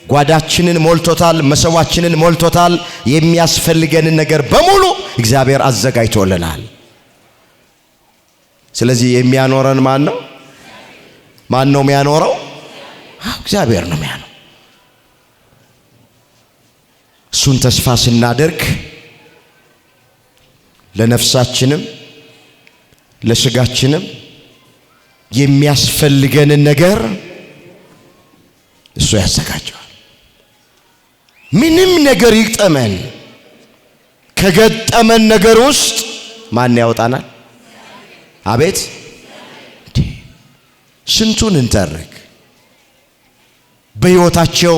ጓዳችንን ሞልቶታል፣ መሰዋችንን ሞልቶታል። የሚያስፈልገንን ነገር በሙሉ እግዚአብሔር አዘጋጅቶልናል። ስለዚህ የሚያኖረን ማን ነው? ማን ነው የሚያኖረው? እግዚአብሔር ነው የሚያኖረው። እሱን ተስፋ ስናደርግ ለነፍሳችንም ለስጋችንም የሚያስፈልገንን ነገር እሱ ያዘጋጃል። ምንም ነገር ይግጠመን፣ ከገጠመን ነገር ውስጥ ማን ያወጣናል? አቤት ስንቱን እንተርክ። በሕይወታቸው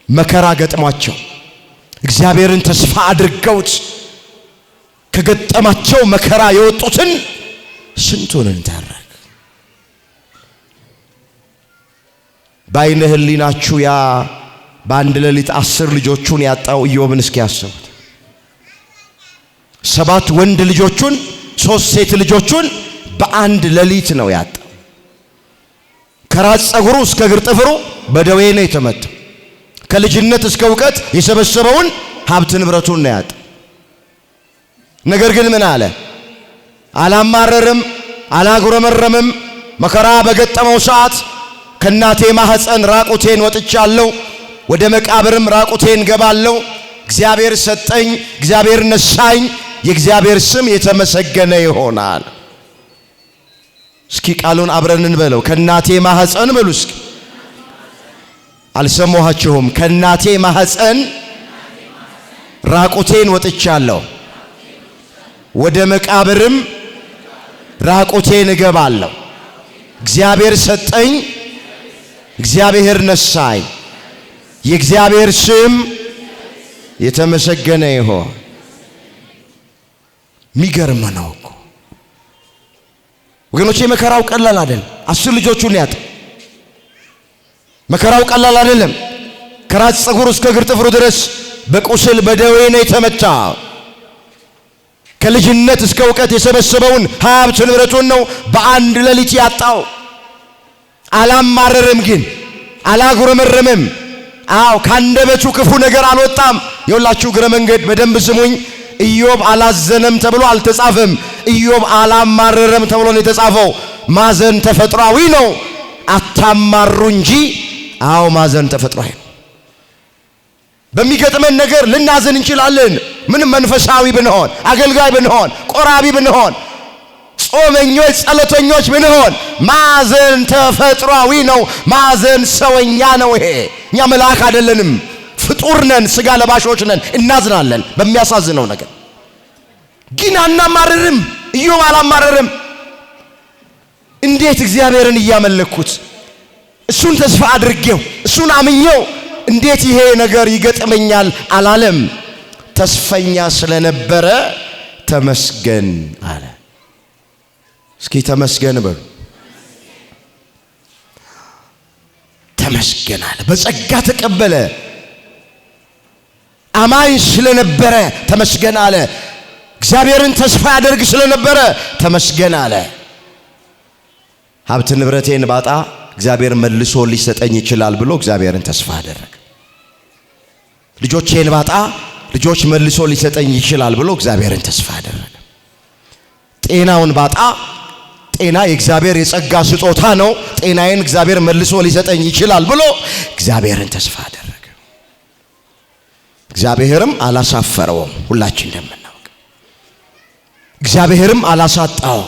መከራ ገጥሟቸው እግዚአብሔርን ተስፋ አድርገውት ከገጠማቸው መከራ የወጡትን ስንቱን እንተርክ። በዓይነ ሕሊናችሁ ያ በአንድ ሌሊት 10 ልጆቹን ያጣው ኢዮብን እስኪ ያስቡት። 7 ወንድ ልጆቹን 3 ሴት ልጆቹን በአንድ ሌሊት ነው ያጣው። ከራስ ፀጉሩ እስከ እግር ጥፍሩ በደዌ ነው የተመታው። ከልጅነት እስከ እውቀት የሰበሰበውን ሀብት ንብረቱን ነው ያጣው። ነገር ግን ምን አለ? አላማረርም፣ አላጉረመረምም። መከራ በገጠመው ሰዓት ከናቴ ማህፀን ራቁቴን ወጥቻለሁ፣ ወደ መቃብርም ራቁቴን ገባለሁ። እግዚአብሔር ሰጠኝ፣ እግዚአብሔር ነሳኝ፣ የእግዚአብሔር ስም የተመሰገነ ይሆናል። እስኪ ቃሉን አብረን እንበለው። ከናቴ ማህፀን በሉ እስኪ። አልሰማኋችሁም? ከናቴ ማህፀን ራቁቴን ወጥቻለሁ፣ ወደ መቃብርም ራቁቴን እገባለሁ። እግዚአብሔር ሰጠኝ፣ እግዚአብሔር ነሳኝ፣ የእግዚአብሔር ስም የተመሰገነ ይሁን። ሚገርም ነው እኮ ወገኖቼ። መከራው ቀላል አይደለም። 10 ልጆቹን ያጣ መከራው ቀላል አይደለም። ከራስ ፀጉሩ እስከ እግር ጥፍሩ ድረስ በቁስል በደዌ ነው የተመታ። ከልጅነት እስከ እውቀት የሰበሰበውን ሀብት ንብረቱን ነው በአንድ ሌሊት ያጣው። አላማረረም ግን አላጉረመረመም። አዎ ካንደበቱ ክፉ ነገር አልወጣም። የሁላችሁ እግረ መንገድ በደንብ ስሙኝ። ኢዮብ አላዘነም ተብሎ አልተጻፈም። ኢዮብ አላማረረም ተብሎ ነው የተጻፈው። ማዘን ተፈጥሯዊ ነው፣ አታማሩ እንጂ። አዎ ማዘን ተፈጥሯዊ ነው። በሚገጥመን ነገር ልናዘን እንችላለን። ምንም መንፈሳዊ ብንሆን፣ አገልጋይ ብንሆን፣ ቆራቢ ብንሆን፣ ጾመኞች ጸሎተኞች ብንሆን ማዘን ተፈጥሯዊ ነው። ማዘን ሰውኛ ነው። ይሄ እኛ መልአክ አይደለንም፣ ፍጡር ነን፣ ስጋ ለባሾች ነን። እናዝናለን በሚያሳዝነው ነገር። ግን አናማረርም። ኢዮብ አላማረርም። እንዴት እግዚአብሔርን እያመለኩት እሱን ተስፋ አድርጌው እሱን አምኜው እንዴት ይሄ ነገር ይገጥመኛል አላለም። ተስፈኛ ስለነበረ ተመስገን አለ። እስኪ ተመስገን በሉ። ተመስገን አለ። በጸጋ ተቀበለ። አማኝ ስለነበረ ተመስገን አለ። እግዚአብሔርን ተስፋ ያደርግ ስለነበረ ተመስገን አለ። ሀብት ንብረቴን ባጣ እግዚአብሔር መልሶ ሊሰጠኝ ይችላል ብሎ እግዚአብሔርን ተስፋ አደረገ። ልጆቼን ባጣ ልጆች መልሶ ሊሰጠኝ ይችላል ብሎ እግዚአብሔርን ተስፋ አደረገ። ጤናውን ባጣ ጤና የእግዚአብሔር የጸጋ ስጦታ ነው፣ ጤናዬን እግዚአብሔር መልሶ ሊሰጠኝ ይችላል ብሎ እግዚአብሔርን ተስፋ አደረገ። እግዚአብሔርም አላሳፈረውም። ሁላችን እንደምናውቅ እግዚአብሔርም አላሳጣው።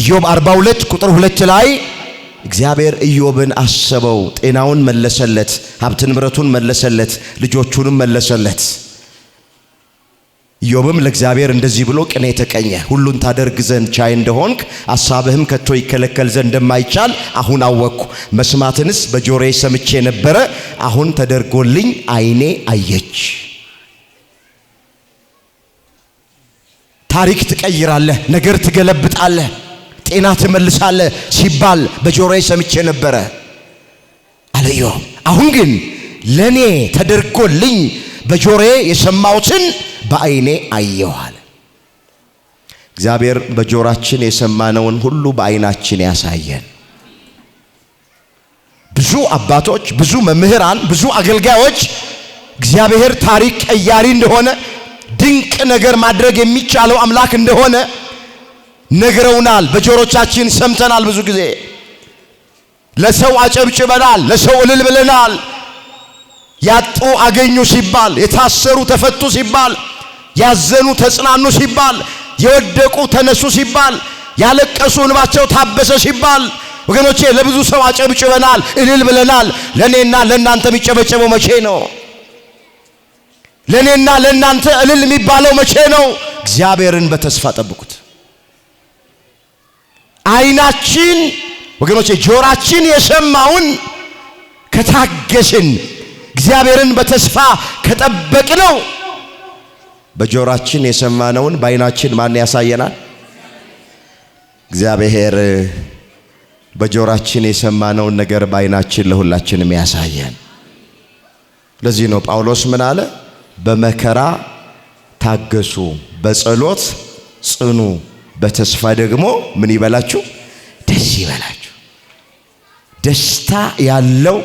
ኢዮብ 42 ቁጥር 2 ላይ እግዚአብሔር ኢዮብን አሰበው፣ ጤናውን መለሰለት፣ ሀብት ንብረቱን መለሰለት፣ ልጆቹንም መለሰለት። ኢዮብም ለእግዚአብሔር እንደዚህ ብሎ ቅኔ ተቀኘ። ሁሉን ታደርግ ዘንድ ቻይ እንደሆንክ ሐሳብህም ከቶ ይከለከል ዘንድ እንደማይቻል አሁን አወቅኩ። መስማትንስ በጆሮዬ ሰምቼ ነበረ፣ አሁን ተደርጎልኝ ዓይኔ አየች። ታሪክ ትቀይራለህ፣ ነገር ትገለብጣለህ፣ ጤና ትመልሳለህ ሲባል በጆሮዬ ሰምቼ ነበረ አለ ኢዮብ። አሁን ግን ለኔ ተደርጎልኝ በጆሮዬ የሰማሁትን በዓይኔ አየኋል። እግዚአብሔር በጆሮአችን የሰማነውን ሁሉ በዓይናችን ያሳየን። ብዙ አባቶች፣ ብዙ መምህራን፣ ብዙ አገልጋዮች እግዚአብሔር ታሪክ ቀያሪ እንደሆነ፣ ድንቅ ነገር ማድረግ የሚቻለው አምላክ እንደሆነ ነግረውናል። በጆሮቻችን ሰምተናል። ብዙ ጊዜ ለሰው አጨብጭበናል፣ ለሰው እልል ብለናል። ያጡ አገኙ ሲባል፣ የታሰሩ ተፈቱ ሲባል፣ ያዘኑ ተጽናኑ ሲባል፣ የወደቁ ተነሱ ሲባል፣ ያለቀሱ እንባቸው ታበሰ ሲባል፣ ወገኖቼ ለብዙ ሰው አጨብጭበናል፣ እልል ብለናል። ለኔና ለናንተ የሚጨበጨበው መቼ ነው? ለኔና ለናንተ እልል የሚባለው መቼ ነው? እግዚአብሔርን በተስፋ ጠብቁት። ዓይናችን ወገኖቼ ጆሮአችን የሰማውን ከታገስን፣ እግዚአብሔርን በተስፋ ከጠበቅነው፣ በጆሮአችን የሰማነውን በዓይናችን ማን ያሳየናል? እግዚአብሔር በጆሮአችን የሰማነውን ነገር በዓይናችን ለሁላችንም ያሳየን። ለዚህ ነው ጳውሎስ ምን አለ? በመከራ ታገሱ፣ በጸሎት ጽኑ፣ በተስፋ ደግሞ ምን ይበላችሁ? ደስ ይበላችሁ። ደስታ ያለው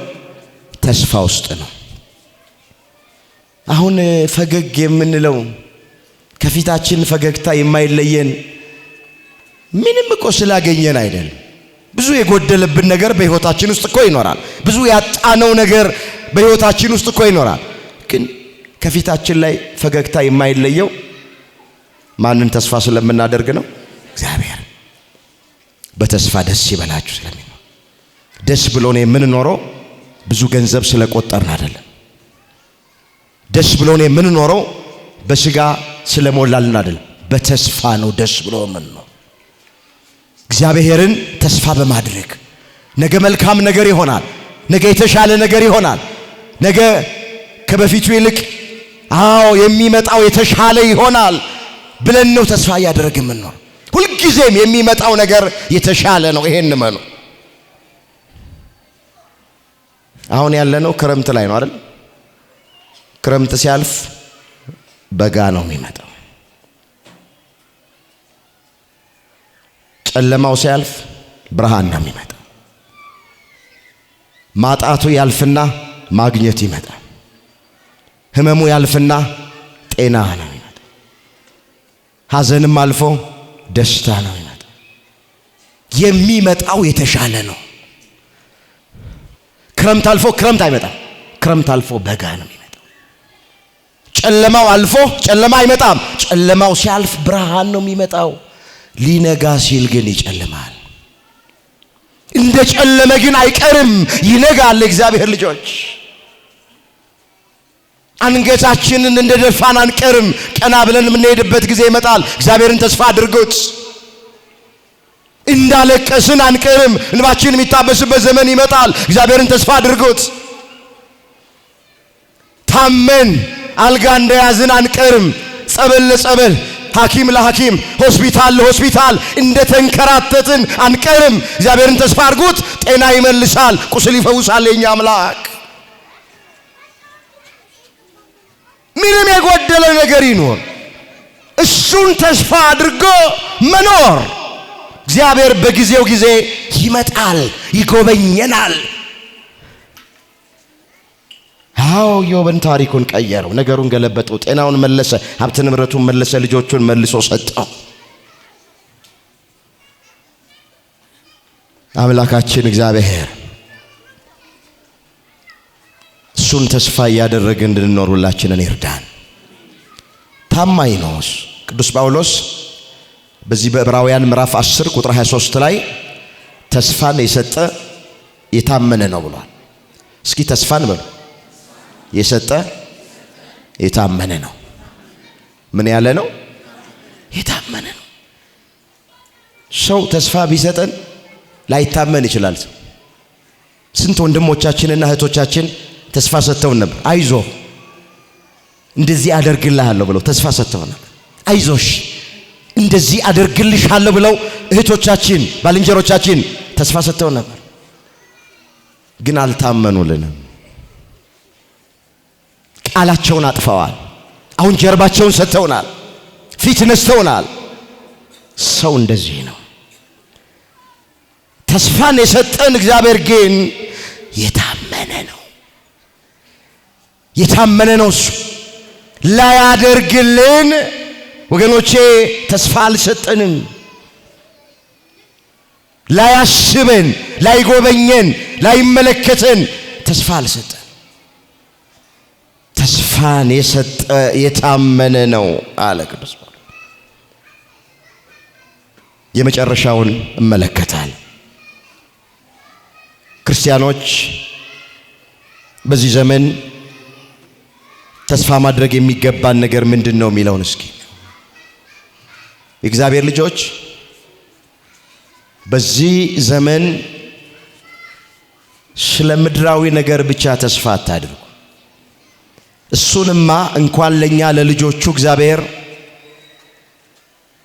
ተስፋ ውስጥ ነው። አሁን ፈገግ የምንለው ከፊታችን ፈገግታ የማይለየን ምንም እኮ ስላገኘን አይደለም። ብዙ የጎደለብን ነገር በሕይወታችን ውስጥ እኮ ይኖራል። ብዙ ያጣነው ነገር በሕይወታችን ውስጥ እኮ ይኖራል። ግን ከፊታችን ላይ ፈገግታ የማይለየው ማንን ተስፋ ስለምናደርግ ነው? እግዚአብሔር። በተስፋ ደስ ይበላችሁ ስለሚል ነው። ደስ ብሎን የምንኖረው ብዙ ገንዘብ ስለቆጠርን አይደለም። ደስ ብሎን የምንኖረው በስጋ ስለሞላልን አይደለም። በተስፋ ነው ደስ ብሎ የምንኖረው። እግዚአብሔርን ተስፋ በማድረግ ነገ መልካም ነገር ይሆናል፣ ነገ የተሻለ ነገር ይሆናል፣ ነገ ከበፊቱ ይልቅ የሚመጣው የተሻለ ይሆናል ብለን ነው ተስፋ እያደረግን የምንኖር። ሁልጊዜም የሚመጣው ነገር የተሻለ ነው። ይሄን እመኑ። አሁን ያለነው ክረምት ላይ ነው አይደል? ክረምት ሲያልፍ በጋ ነው የሚመጣው። ጨለማው ሲያልፍ ብርሃን ነው የሚመጣው። ማጣቱ ያልፍና ማግኘት ይመጣል። ህመሙ ያልፍና ጤና ነው የሚመጣው። ሐዘንም አልፎ ደስታ ነው የሚመጣው። የሚመጣው የተሻለ ነው። ክረምት አልፎ ክረምት አይመጣም። ክረምት አልፎ በጋ ነው የሚመጣው። ጨለማው አልፎ ጨለማ አይመጣም። ጨለማው ሲያልፍ ብርሃን ነው የሚመጣው። ሊነጋ ሲል ግን ይጨልማል። እንደ ጨለመ ግን አይቀርም፣ ይነጋል። እግዚአብሔር ልጆች አንገታችንን እንደ ደፋን አንቀርም። ቀና ብለን የምንሄድበት ጊዜ ይመጣል። እግዚአብሔርን ተስፋ አድርጉት። እንዳለቀስን አንቀርም። እንባችን የሚታበስበት ዘመን ይመጣል። እግዚአብሔርን ተስፋ አድርጉት። ታመን አልጋ እንደያዝን አንቀርም። ጸበል ለጸበል፣ ሐኪም ለሐኪም፣ ሆስፒታል ለሆስፒታል እንደ ተንከራተትን አንቀርም። እግዚአብሔርን ተስፋ አድርጉት። ጤና ይመልሳል፣ ቁስል ይፈውሳል የኛ አምላክ። ምንም የጎደለ ነገር ይኖር እሱን ተስፋ አድርጎ መኖር። እግዚአብሔር በጊዜው ጊዜ ይመጣል፣ ይጎበኘናል። ኢዮብን ታሪኩን ቀየረው፣ ነገሩን ገለበጠው፣ ጤናውን መለሰ፣ ሀብት ንብረቱን መለሰ፣ ልጆቹን መልሶ ሰጠው። አምላካችን እግዚአብሔር እሱን ተስፋ እያደረግን እንድንኖር ሁላችንን ይርዳን። ታማኝ ነው። ቅዱስ ጳውሎስ በዚህ በዕብራውያን ምዕራፍ 10 ቁጥር 23 ላይ ተስፋን የሰጠ የታመነ ነው ብሏል። እስኪ ተስፋን በሉ። የሰጠ የታመነ ነው። ምን ያለ ነው? የታመነ ነው። ሰው ተስፋ ቢሰጠን ላይታመን ይችላል። ስንት ወንድሞቻችንና እህቶቻችን ተስፋ ሰጥተውን ነበር። አይዞህ እንደዚህ አደርግልሃለሁ ብለው ተስፋ ሰጥተውን ነበር። አይዞሽ እንደዚህ አደርግልሻለሁ ብለው እህቶቻችን፣ ባልንጀሮቻችን ተስፋ ሰጥተውን ነበር። ግን አልታመኑልንም። ቃላቸውን አጥፈዋል። አሁን ጀርባቸውን ሰጥተውናል፣ ፊት ነስተውናል። ሰው እንደዚህ ነው። ተስፋን የሰጠን እግዚአብሔር ግን የታመነ ነው። የታመነ ነው። እሱ ላያደርግልን ወገኖቼ ተስፋ አልሰጠንም። ላያስበን፣ ላይጎበኘን፣ ላይመለከተን ተስፋ አልሰጠን። ተስፋን የሰጠ የታመነ ነው አለ ቅዱስ ጳውሎስ። የመጨረሻውን እመለከታል። ክርስቲያኖች በዚህ ዘመን ተስፋ ማድረግ የሚገባን ነገር ምንድነው የሚለውን እስኪ የእግዚአብሔር ልጆች በዚህ ዘመን ስለ ምድራዊ ነገር ብቻ ተስፋ አታድርጉ። እሱንማ እንኳን ለኛ ለልጆቹ እግዚአብሔር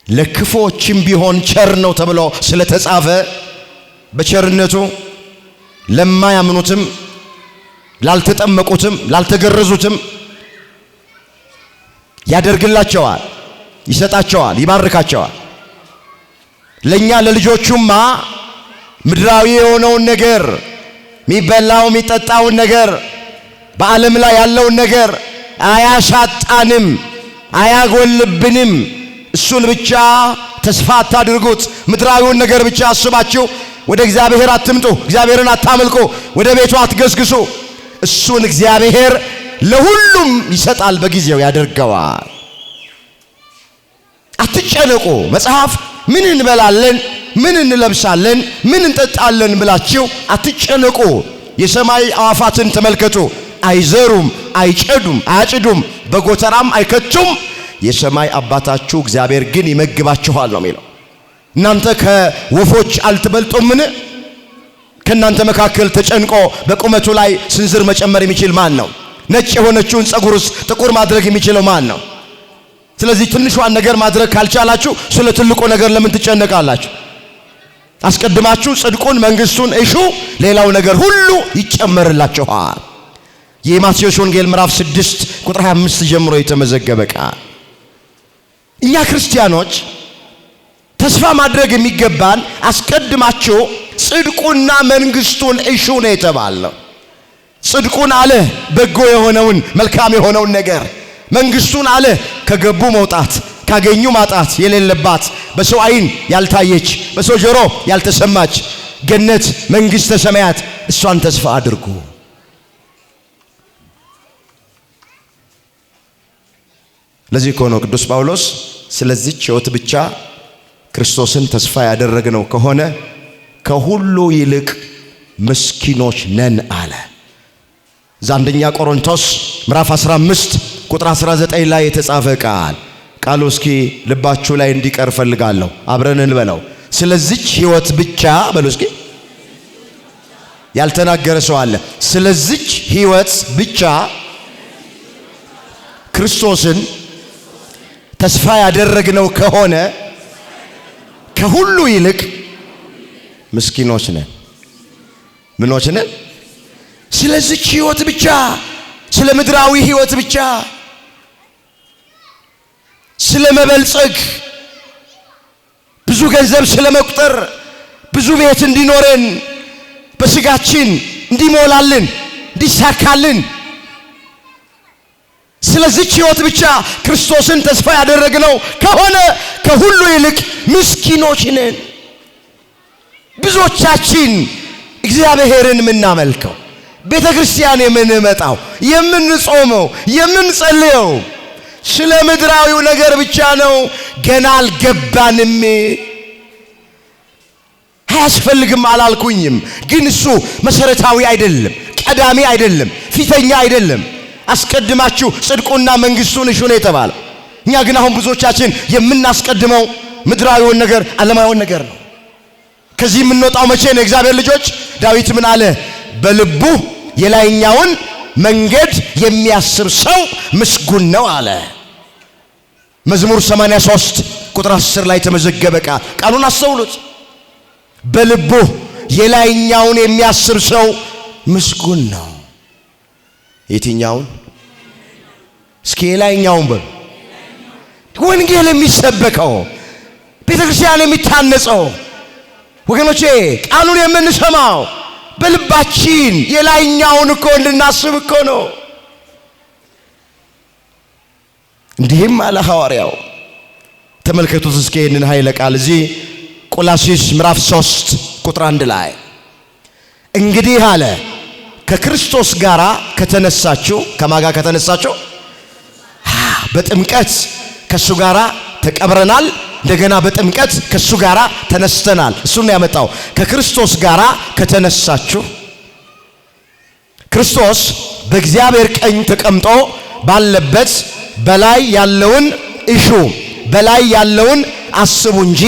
ለክፎችም ቢሆን ቸር ነው ተብሎ ስለተጻፈ በቸርነቱ ለማያምኑትም ላልተጠመቁትም ላልተገረዙትም ያደርግላቸዋል፣ ይሰጣቸዋል፣ ይባርካቸዋል። ለኛ ለልጆቹማ ምድራዊ የሆነውን ነገር የሚበላው የሚጠጣውን ነገር በዓለም ላይ ያለውን ነገር አያሳጣንም፣ አያጎልብንም። እሱን ብቻ ተስፋ አታድርጉት። ምድራዊውን ነገር ብቻ አስባችሁ ወደ እግዚአብሔር አትምጡ፣ እግዚአብሔርን አታመልኩ፣ ወደ ቤቱ አትገስግሱ። እሱን እግዚአብሔር ለሁሉም ይሰጣል፣ በጊዜው ያደርገዋል። አትጨነቁ። መጽሐፍ ምን እንበላለን፣ ምን እንለብሳለን፣ ምን እንጠጣለን ብላችሁ አትጨነቁ። የሰማይ አዋፋትን ተመልከቱ። አይዘሩም፣ አይጨዱም፣ አያጭዱም፣ በጎተራም አይከቱም፣ የሰማይ አባታችሁ እግዚአብሔር ግን ይመግባችኋል ነው የሚለው። እናንተ ከወፎች አልትበልጡምን? ከእናንተ መካከል ተጨንቆ በቁመቱ ላይ ስንዝር መጨመር የሚችል ማን ነው? ነጭ የሆነችውን ጸጉርስ ጥቁር ማድረግ የሚችለው ማን ነው? ስለዚህ ትንሿን ነገር ማድረግ ካልቻላችሁ ስለ ትልቁ ነገር ለምን ትጨነቃላችሁ? አስቀድማችሁ ጽድቁን መንግስቱን እሹ፣ ሌላው ነገር ሁሉ ይጨመርላችኋል። የማቴዎስ ወንጌል ምዕራፍ 6 ቁጥር 25 ጀምሮ የተመዘገበ ቃል። እኛ ክርስቲያኖች ተስፋ ማድረግ የሚገባን አስቀድማችሁ ጽድቁና መንግስቱን እሹ ነው የተባለው። ጽድቁን አለ በጎ የሆነውን መልካም የሆነውን ነገር፣ መንግስቱን አለ ከገቡ መውጣት ካገኙ ማጣት የሌለባት በሰው አይን ያልታየች በሰው ጆሮ ያልተሰማች ገነት መንግስተ ሰማያት፣ እሷን ተስፋ አድርጉ። ለዚህ እኮ ነው ቅዱስ ጳውሎስ ስለዚህ ሕይወት ብቻ ክርስቶስን ተስፋ ያደረግነው ከሆነ ከሁሉ ይልቅ ምስኪኖች ነን አለ። አንደኛ ቆሮንቶስ ምዕራፍ 15 ቁጥር 19 ላይ የተጻፈ ቃሉ እስኪ ልባችሁ ላይ እንዲቀር ፈልጋለሁ። አብረን እንበለው። ስለዚህ ሕይወት ብቻ በሉ እስኪ። ያልተናገረ ሰው አለ? ስለዚህ ሕይወት ብቻ ክርስቶስን ተስፋ ያደረግነው ከሆነ ከሁሉ ይልቅ ምስኪኖች ነን። ምኖች ነን? ስለዚህ ሕይወት ብቻ፣ ስለ ምድራዊ ሕይወት ብቻ፣ ስለ መበልጸግ፣ ብዙ ገንዘብ ስለ መቁጠር፣ ብዙ ቤት እንዲኖረን፣ በስጋችን እንዲሞላልን፣ እንዲሳካልን፣ ስለዚህ ሕይወት ብቻ ክርስቶስን ተስፋ ያደረግነው ከሆነ ከሁሉ ይልቅ ምስኪኖች ነን። ብዙዎቻችን እግዚአብሔርን የምናመልከው ቤተ ክርስቲያን የምንመጣው የምንጾመው የምንጸልየው ስለ ምድራዊው ነገር ብቻ ነው። ገና አልገባንም። አያስፈልግም አላልኩኝም፣ ግን እሱ መሰረታዊ አይደለም፣ ቀዳሚ አይደለም፣ ፊተኛ አይደለም። አስቀድማችሁ ጽድቁና መንግስቱን እሹ ነው የተባለው። እኛ ግን አሁን ብዙዎቻችን የምናስቀድመው ምድራዊውን ነገር ዓለማዊውን ነገር ነው። ከዚህ የምንወጣው መቼ ነው? እግዚአብሔር ልጆች ዳዊት ምን አለ? በልቡ የላይኛውን መንገድ የሚያስብ ሰው ምስጉን ነው አለ። መዝሙር 83 ቁጥር 10 ላይ ተመዘገበ ቃል። ቃሉን አስተውሉት። በልቡ የላይኛውን የሚያስብ ሰው ምስጉን ነው። የትኛውን? እስኪ የላይኛውን በሉ። ወንጌል የሚሰበከው ቤተክርስቲያን የሚታነጸው ወገኖቼ ቃሉን የምንሰማው በልባችን የላይኛውን እኮ እንድናስብ እኮ ነው። እንዲህም አለ ሐዋርያው። ተመልከቱት እስኪ ይህንን ኃይለ ቃል እዚህ ቆላስይስ ምዕራፍ 3 ቁጥር 1 ላይ እንግዲህ አለ ከክርስቶስ ጋር ከተነሳችሁ ከማጋ ከተነሳችሁ በጥምቀት ከሱ ጋር ተቀብረናል፣ እንደገና በጥምቀት ከሱ ጋር ተነስተናል። እሱ ነው ያመጣው። ከክርስቶስ ጋር ከተነሳችሁ ክርስቶስ በእግዚአብሔር ቀኝ ተቀምጦ ባለበት በላይ ያለውን እሹ፣ በላይ ያለውን አስቡ እንጂ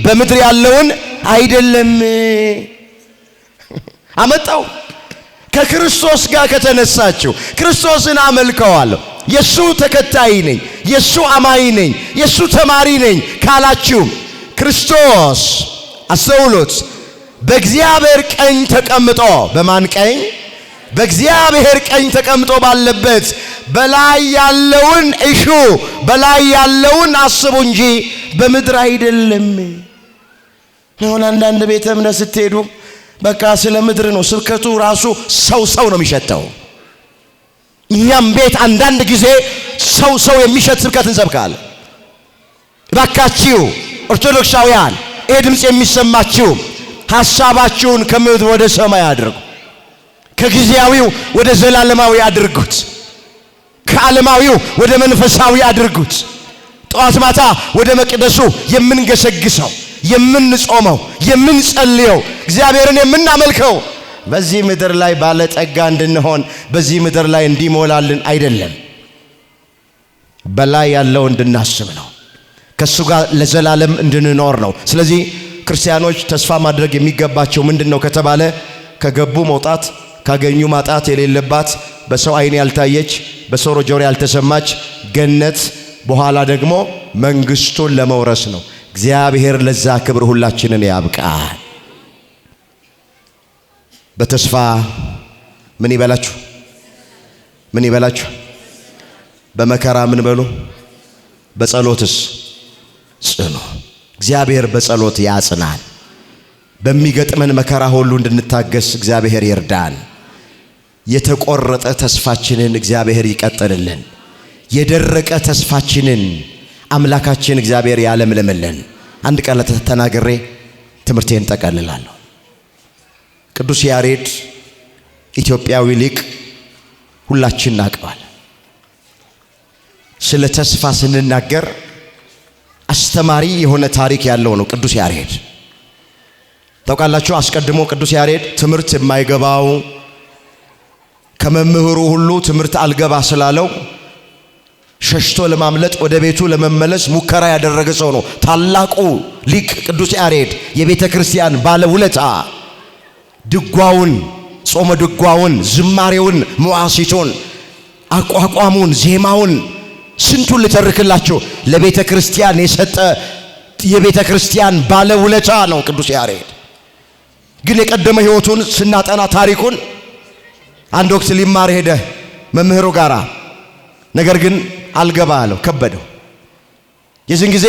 በምድር ያለውን አይደለም። አመጣው። ከክርስቶስ ጋር ከተነሳችሁ ክርስቶስን አመልከዋለሁ፣ የሱ ተከታይ ነኝ፣ የሱ አማኝ ነኝ፣ የሱ ተማሪ ነኝ ካላችሁ ክርስቶስ አስተውሉት፣ በእግዚአብሔር ቀኝ ተቀምጦ በማን ቀኝ? በእግዚአብሔር ቀኝ ተቀምጦ ባለበት በላይ ያለውን እሹ፣ በላይ ያለውን አስቡ እንጂ በምድር አይደለም። አሁን አንዳንድ ቤተ እምነት ስትሄዱ በቃ ስለ ምድር ነው ስብከቱ፣ ራሱ ሰው ነው የሚሸተው። እኛም ቤት አንዳንድ ጊዜ ሰው የሚሸት ስብከት እንሰብካለን። እባካችሁ ኦርቶዶክሳውያን ይህ ድምፅ የሚሰማችሁ ሐሳባችሁን ከምድር ወደ ሰማይ አድርጉ፣ ከጊዜያዊው ወደ ዘላለማዊ አድርጉት፣ ከዓለማዊው ወደ መንፈሳዊ አድርጉት። ጠዋት ማታ ወደ መቅደሱ የምንገሰግሰው፣ የምንጾመው፣ የምንጸልየው፣ እግዚአብሔርን የምናመልከው በዚህ ምድር ላይ ባለጠጋ እንድንሆን በዚህ ምድር ላይ እንዲሞላልን አይደለም፣ በላይ ያለው እንድናስብ ነው፣ ከሱ ጋር ለዘላለም እንድንኖር ነው። ስለዚህ ክርስቲያኖች ተስፋ ማድረግ የሚገባቸው ምንድነው ከተባለ ከገቡ መውጣት፣ ካገኙ ማጣት የሌለባት በሰው ዓይን ያልታየች በሰው ጆሮ ያልተሰማች ገነት በኋላ ደግሞ መንግስቱን ለመውረስ ነው። እግዚአብሔር ለዛ ክብር ሁላችንን ያብቃል። በተስፋ ምን ይበላችሁ? ምን ይበላችሁ? በመከራ ምን በሉ? በጸሎትስ ጽኑ። እግዚአብሔር በጸሎት ያጽናን። በሚገጥመን መከራ ሁሉ እንድንታገስ እግዚአብሔር ይርዳን። የተቆረጠ ተስፋችንን እግዚአብሔር ይቀጥልልን። የደረቀ ተስፋችንን አምላካችን እግዚአብሔር ያለምልምልን። አንድ ቃል ተናግሬ ትምህርቴን ጠቀልላለሁ። ቅዱስ ያሬድ ኢትዮጵያዊ ሊቅ ሁላችን እናውቀዋለን። ስለ ተስፋ ስንናገር አስተማሪ የሆነ ታሪክ ያለው ነው ቅዱስ ያሬድ። ታውቃላችሁ፣ አስቀድሞ ቅዱስ ያሬድ ትምህርት የማይገባው ከመምህሩ ሁሉ ትምህርት አልገባ ስላለው ሸሽቶ ለማምለጥ ወደ ቤቱ ለመመለስ ሙከራ ያደረገ ሰው ነው። ታላቁ ሊቅ ቅዱስ ያሬድ የቤተ ክርስቲያን ባለውለታ፣ ድጓውን፣ ጾመ ድጓውን፣ ዝማሬውን፣ መዋሥዕቱን፣ አቋቋሙን፣ ዜማውን ስንቱን ልተርክላችሁ ለቤተ ክርስቲያን የሰጠ የቤተ ክርስቲያን ባለውለታ ነው ቅዱስ ያሬድ። ግን የቀደመ ሕይወቱን ስናጠና ታሪኩን አንድ ወቅት ሊማር ሄደ መምህሩ ጋራ። ነገር ግን አልገባ አለው፣ ከበደው። የዚህን ጊዜ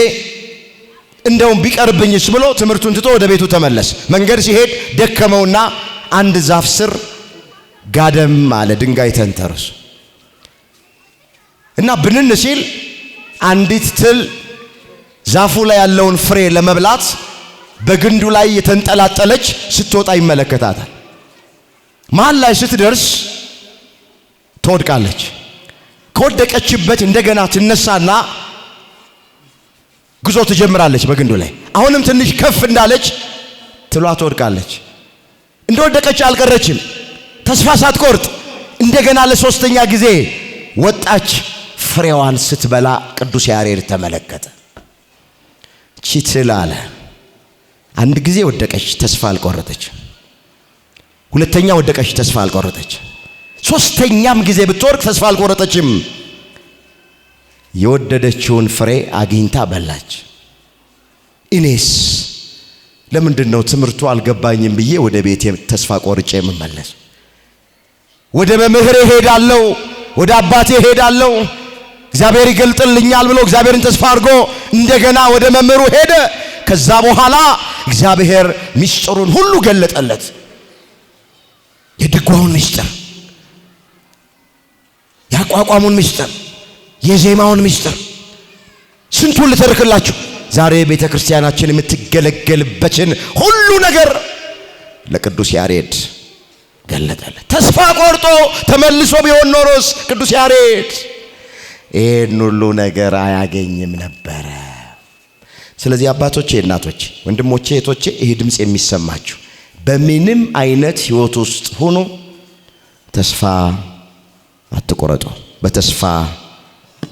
እንደውም ቢቀርብኝስ ብሎ ትምህርቱን ትቶ ወደ ቤቱ ተመለሰ። መንገድ ሲሄድ ደከመውና አንድ ዛፍ ስር ጋደም አለ፣ ድንጋይ ተንተርሶ እና ብንን ሲል አንዲት ትል ዛፉ ላይ ያለውን ፍሬ ለመብላት በግንዱ ላይ የተንጠላጠለች ስትወጣ ይመለከታታል። መሃል ላይ ስትደርስ ትወድቃለች። ከወደቀችበት እንደገና ትነሳና ጉዞ ትጀምራለች በግንዱ ላይ። አሁንም ትንሽ ከፍ እንዳለች ትሏ ትወድቃለች። እንደወደቀች አልቀረችም። ተስፋ ሳትቆርጥ እንደገና ለሶስተኛ ጊዜ ወጣች። ፍሬዋን ስትበላ ቅዱስ ያሬድ ተመለከተ። ቺትል አለ። አንድ ጊዜ ወደቀች፣ ተስፋ አልቆረጠች። ሁለተኛ ወደቀች፣ ተስፋ አልቆረጠች። ሶስተኛም ጊዜ ብትወርቅ ተስፋ አልቆረጠችም። የወደደችውን ፍሬ አግኝታ በላች። እኔስ ለምንድነው ትምህርቱ አልገባኝም ብዬ ወደ ቤቴ ተስፋ ቆርጬ የምመለስ? ወደ መምህሬ ሄዳለሁ፣ ወደ አባቴ ሄዳለሁ፣ እግዚአብሔር ይገልጥልኛል ብሎ እግዚአብሔርን ተስፋ አድርጎ እንደገና ወደ መምህሩ ሄደ። ከዛ በኋላ እግዚአብሔር ምስጢሩን ሁሉ ገለጠለት። የድጓውን ምስጢር፣ ያቋቋሙን ምስጢር፣ የዜማውን ምስጢር ስንቱን ልተርክላችሁ። ዛሬ ቤተክርስቲያናችን የምትገለገልበትን ሁሉ ነገር ለቅዱስ ያሬድ ገለጠለት። ተስፋ ቆርጦ ተመልሶ ቢሆን ኖሮስ ቅዱስ ያሬድ ይህን ሁሉ ነገር አያገኝም ነበረ። ስለዚህ አባቶቼ፣ እናቶቼ፣ ወንድሞቼ፣ እህቶቼ ይህ ድምፅ የሚሰማችሁ በምንም አይነት ህይወት ውስጥ ሆኖ ተስፋ አትቆረጡ። በተስፋ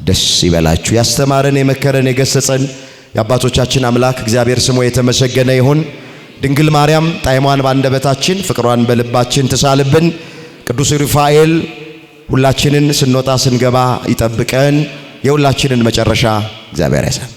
ደስ ይበላችሁ። ያስተማረን፣ የመከረን፣ የገሰጸን የአባቶቻችን አምላክ እግዚአብሔር ስሙ የተመሰገነ ይሁን። ድንግል ማርያም ጣዕሟን ባንደበታችን ፍቅሯን በልባችን ትሳልብን። ቅዱስ ሩፋኤል ሁላችንን ስንወጣ ስንገባ ይጠብቀን። የሁላችንን መጨረሻ እግዚአብሔር ያሳምር።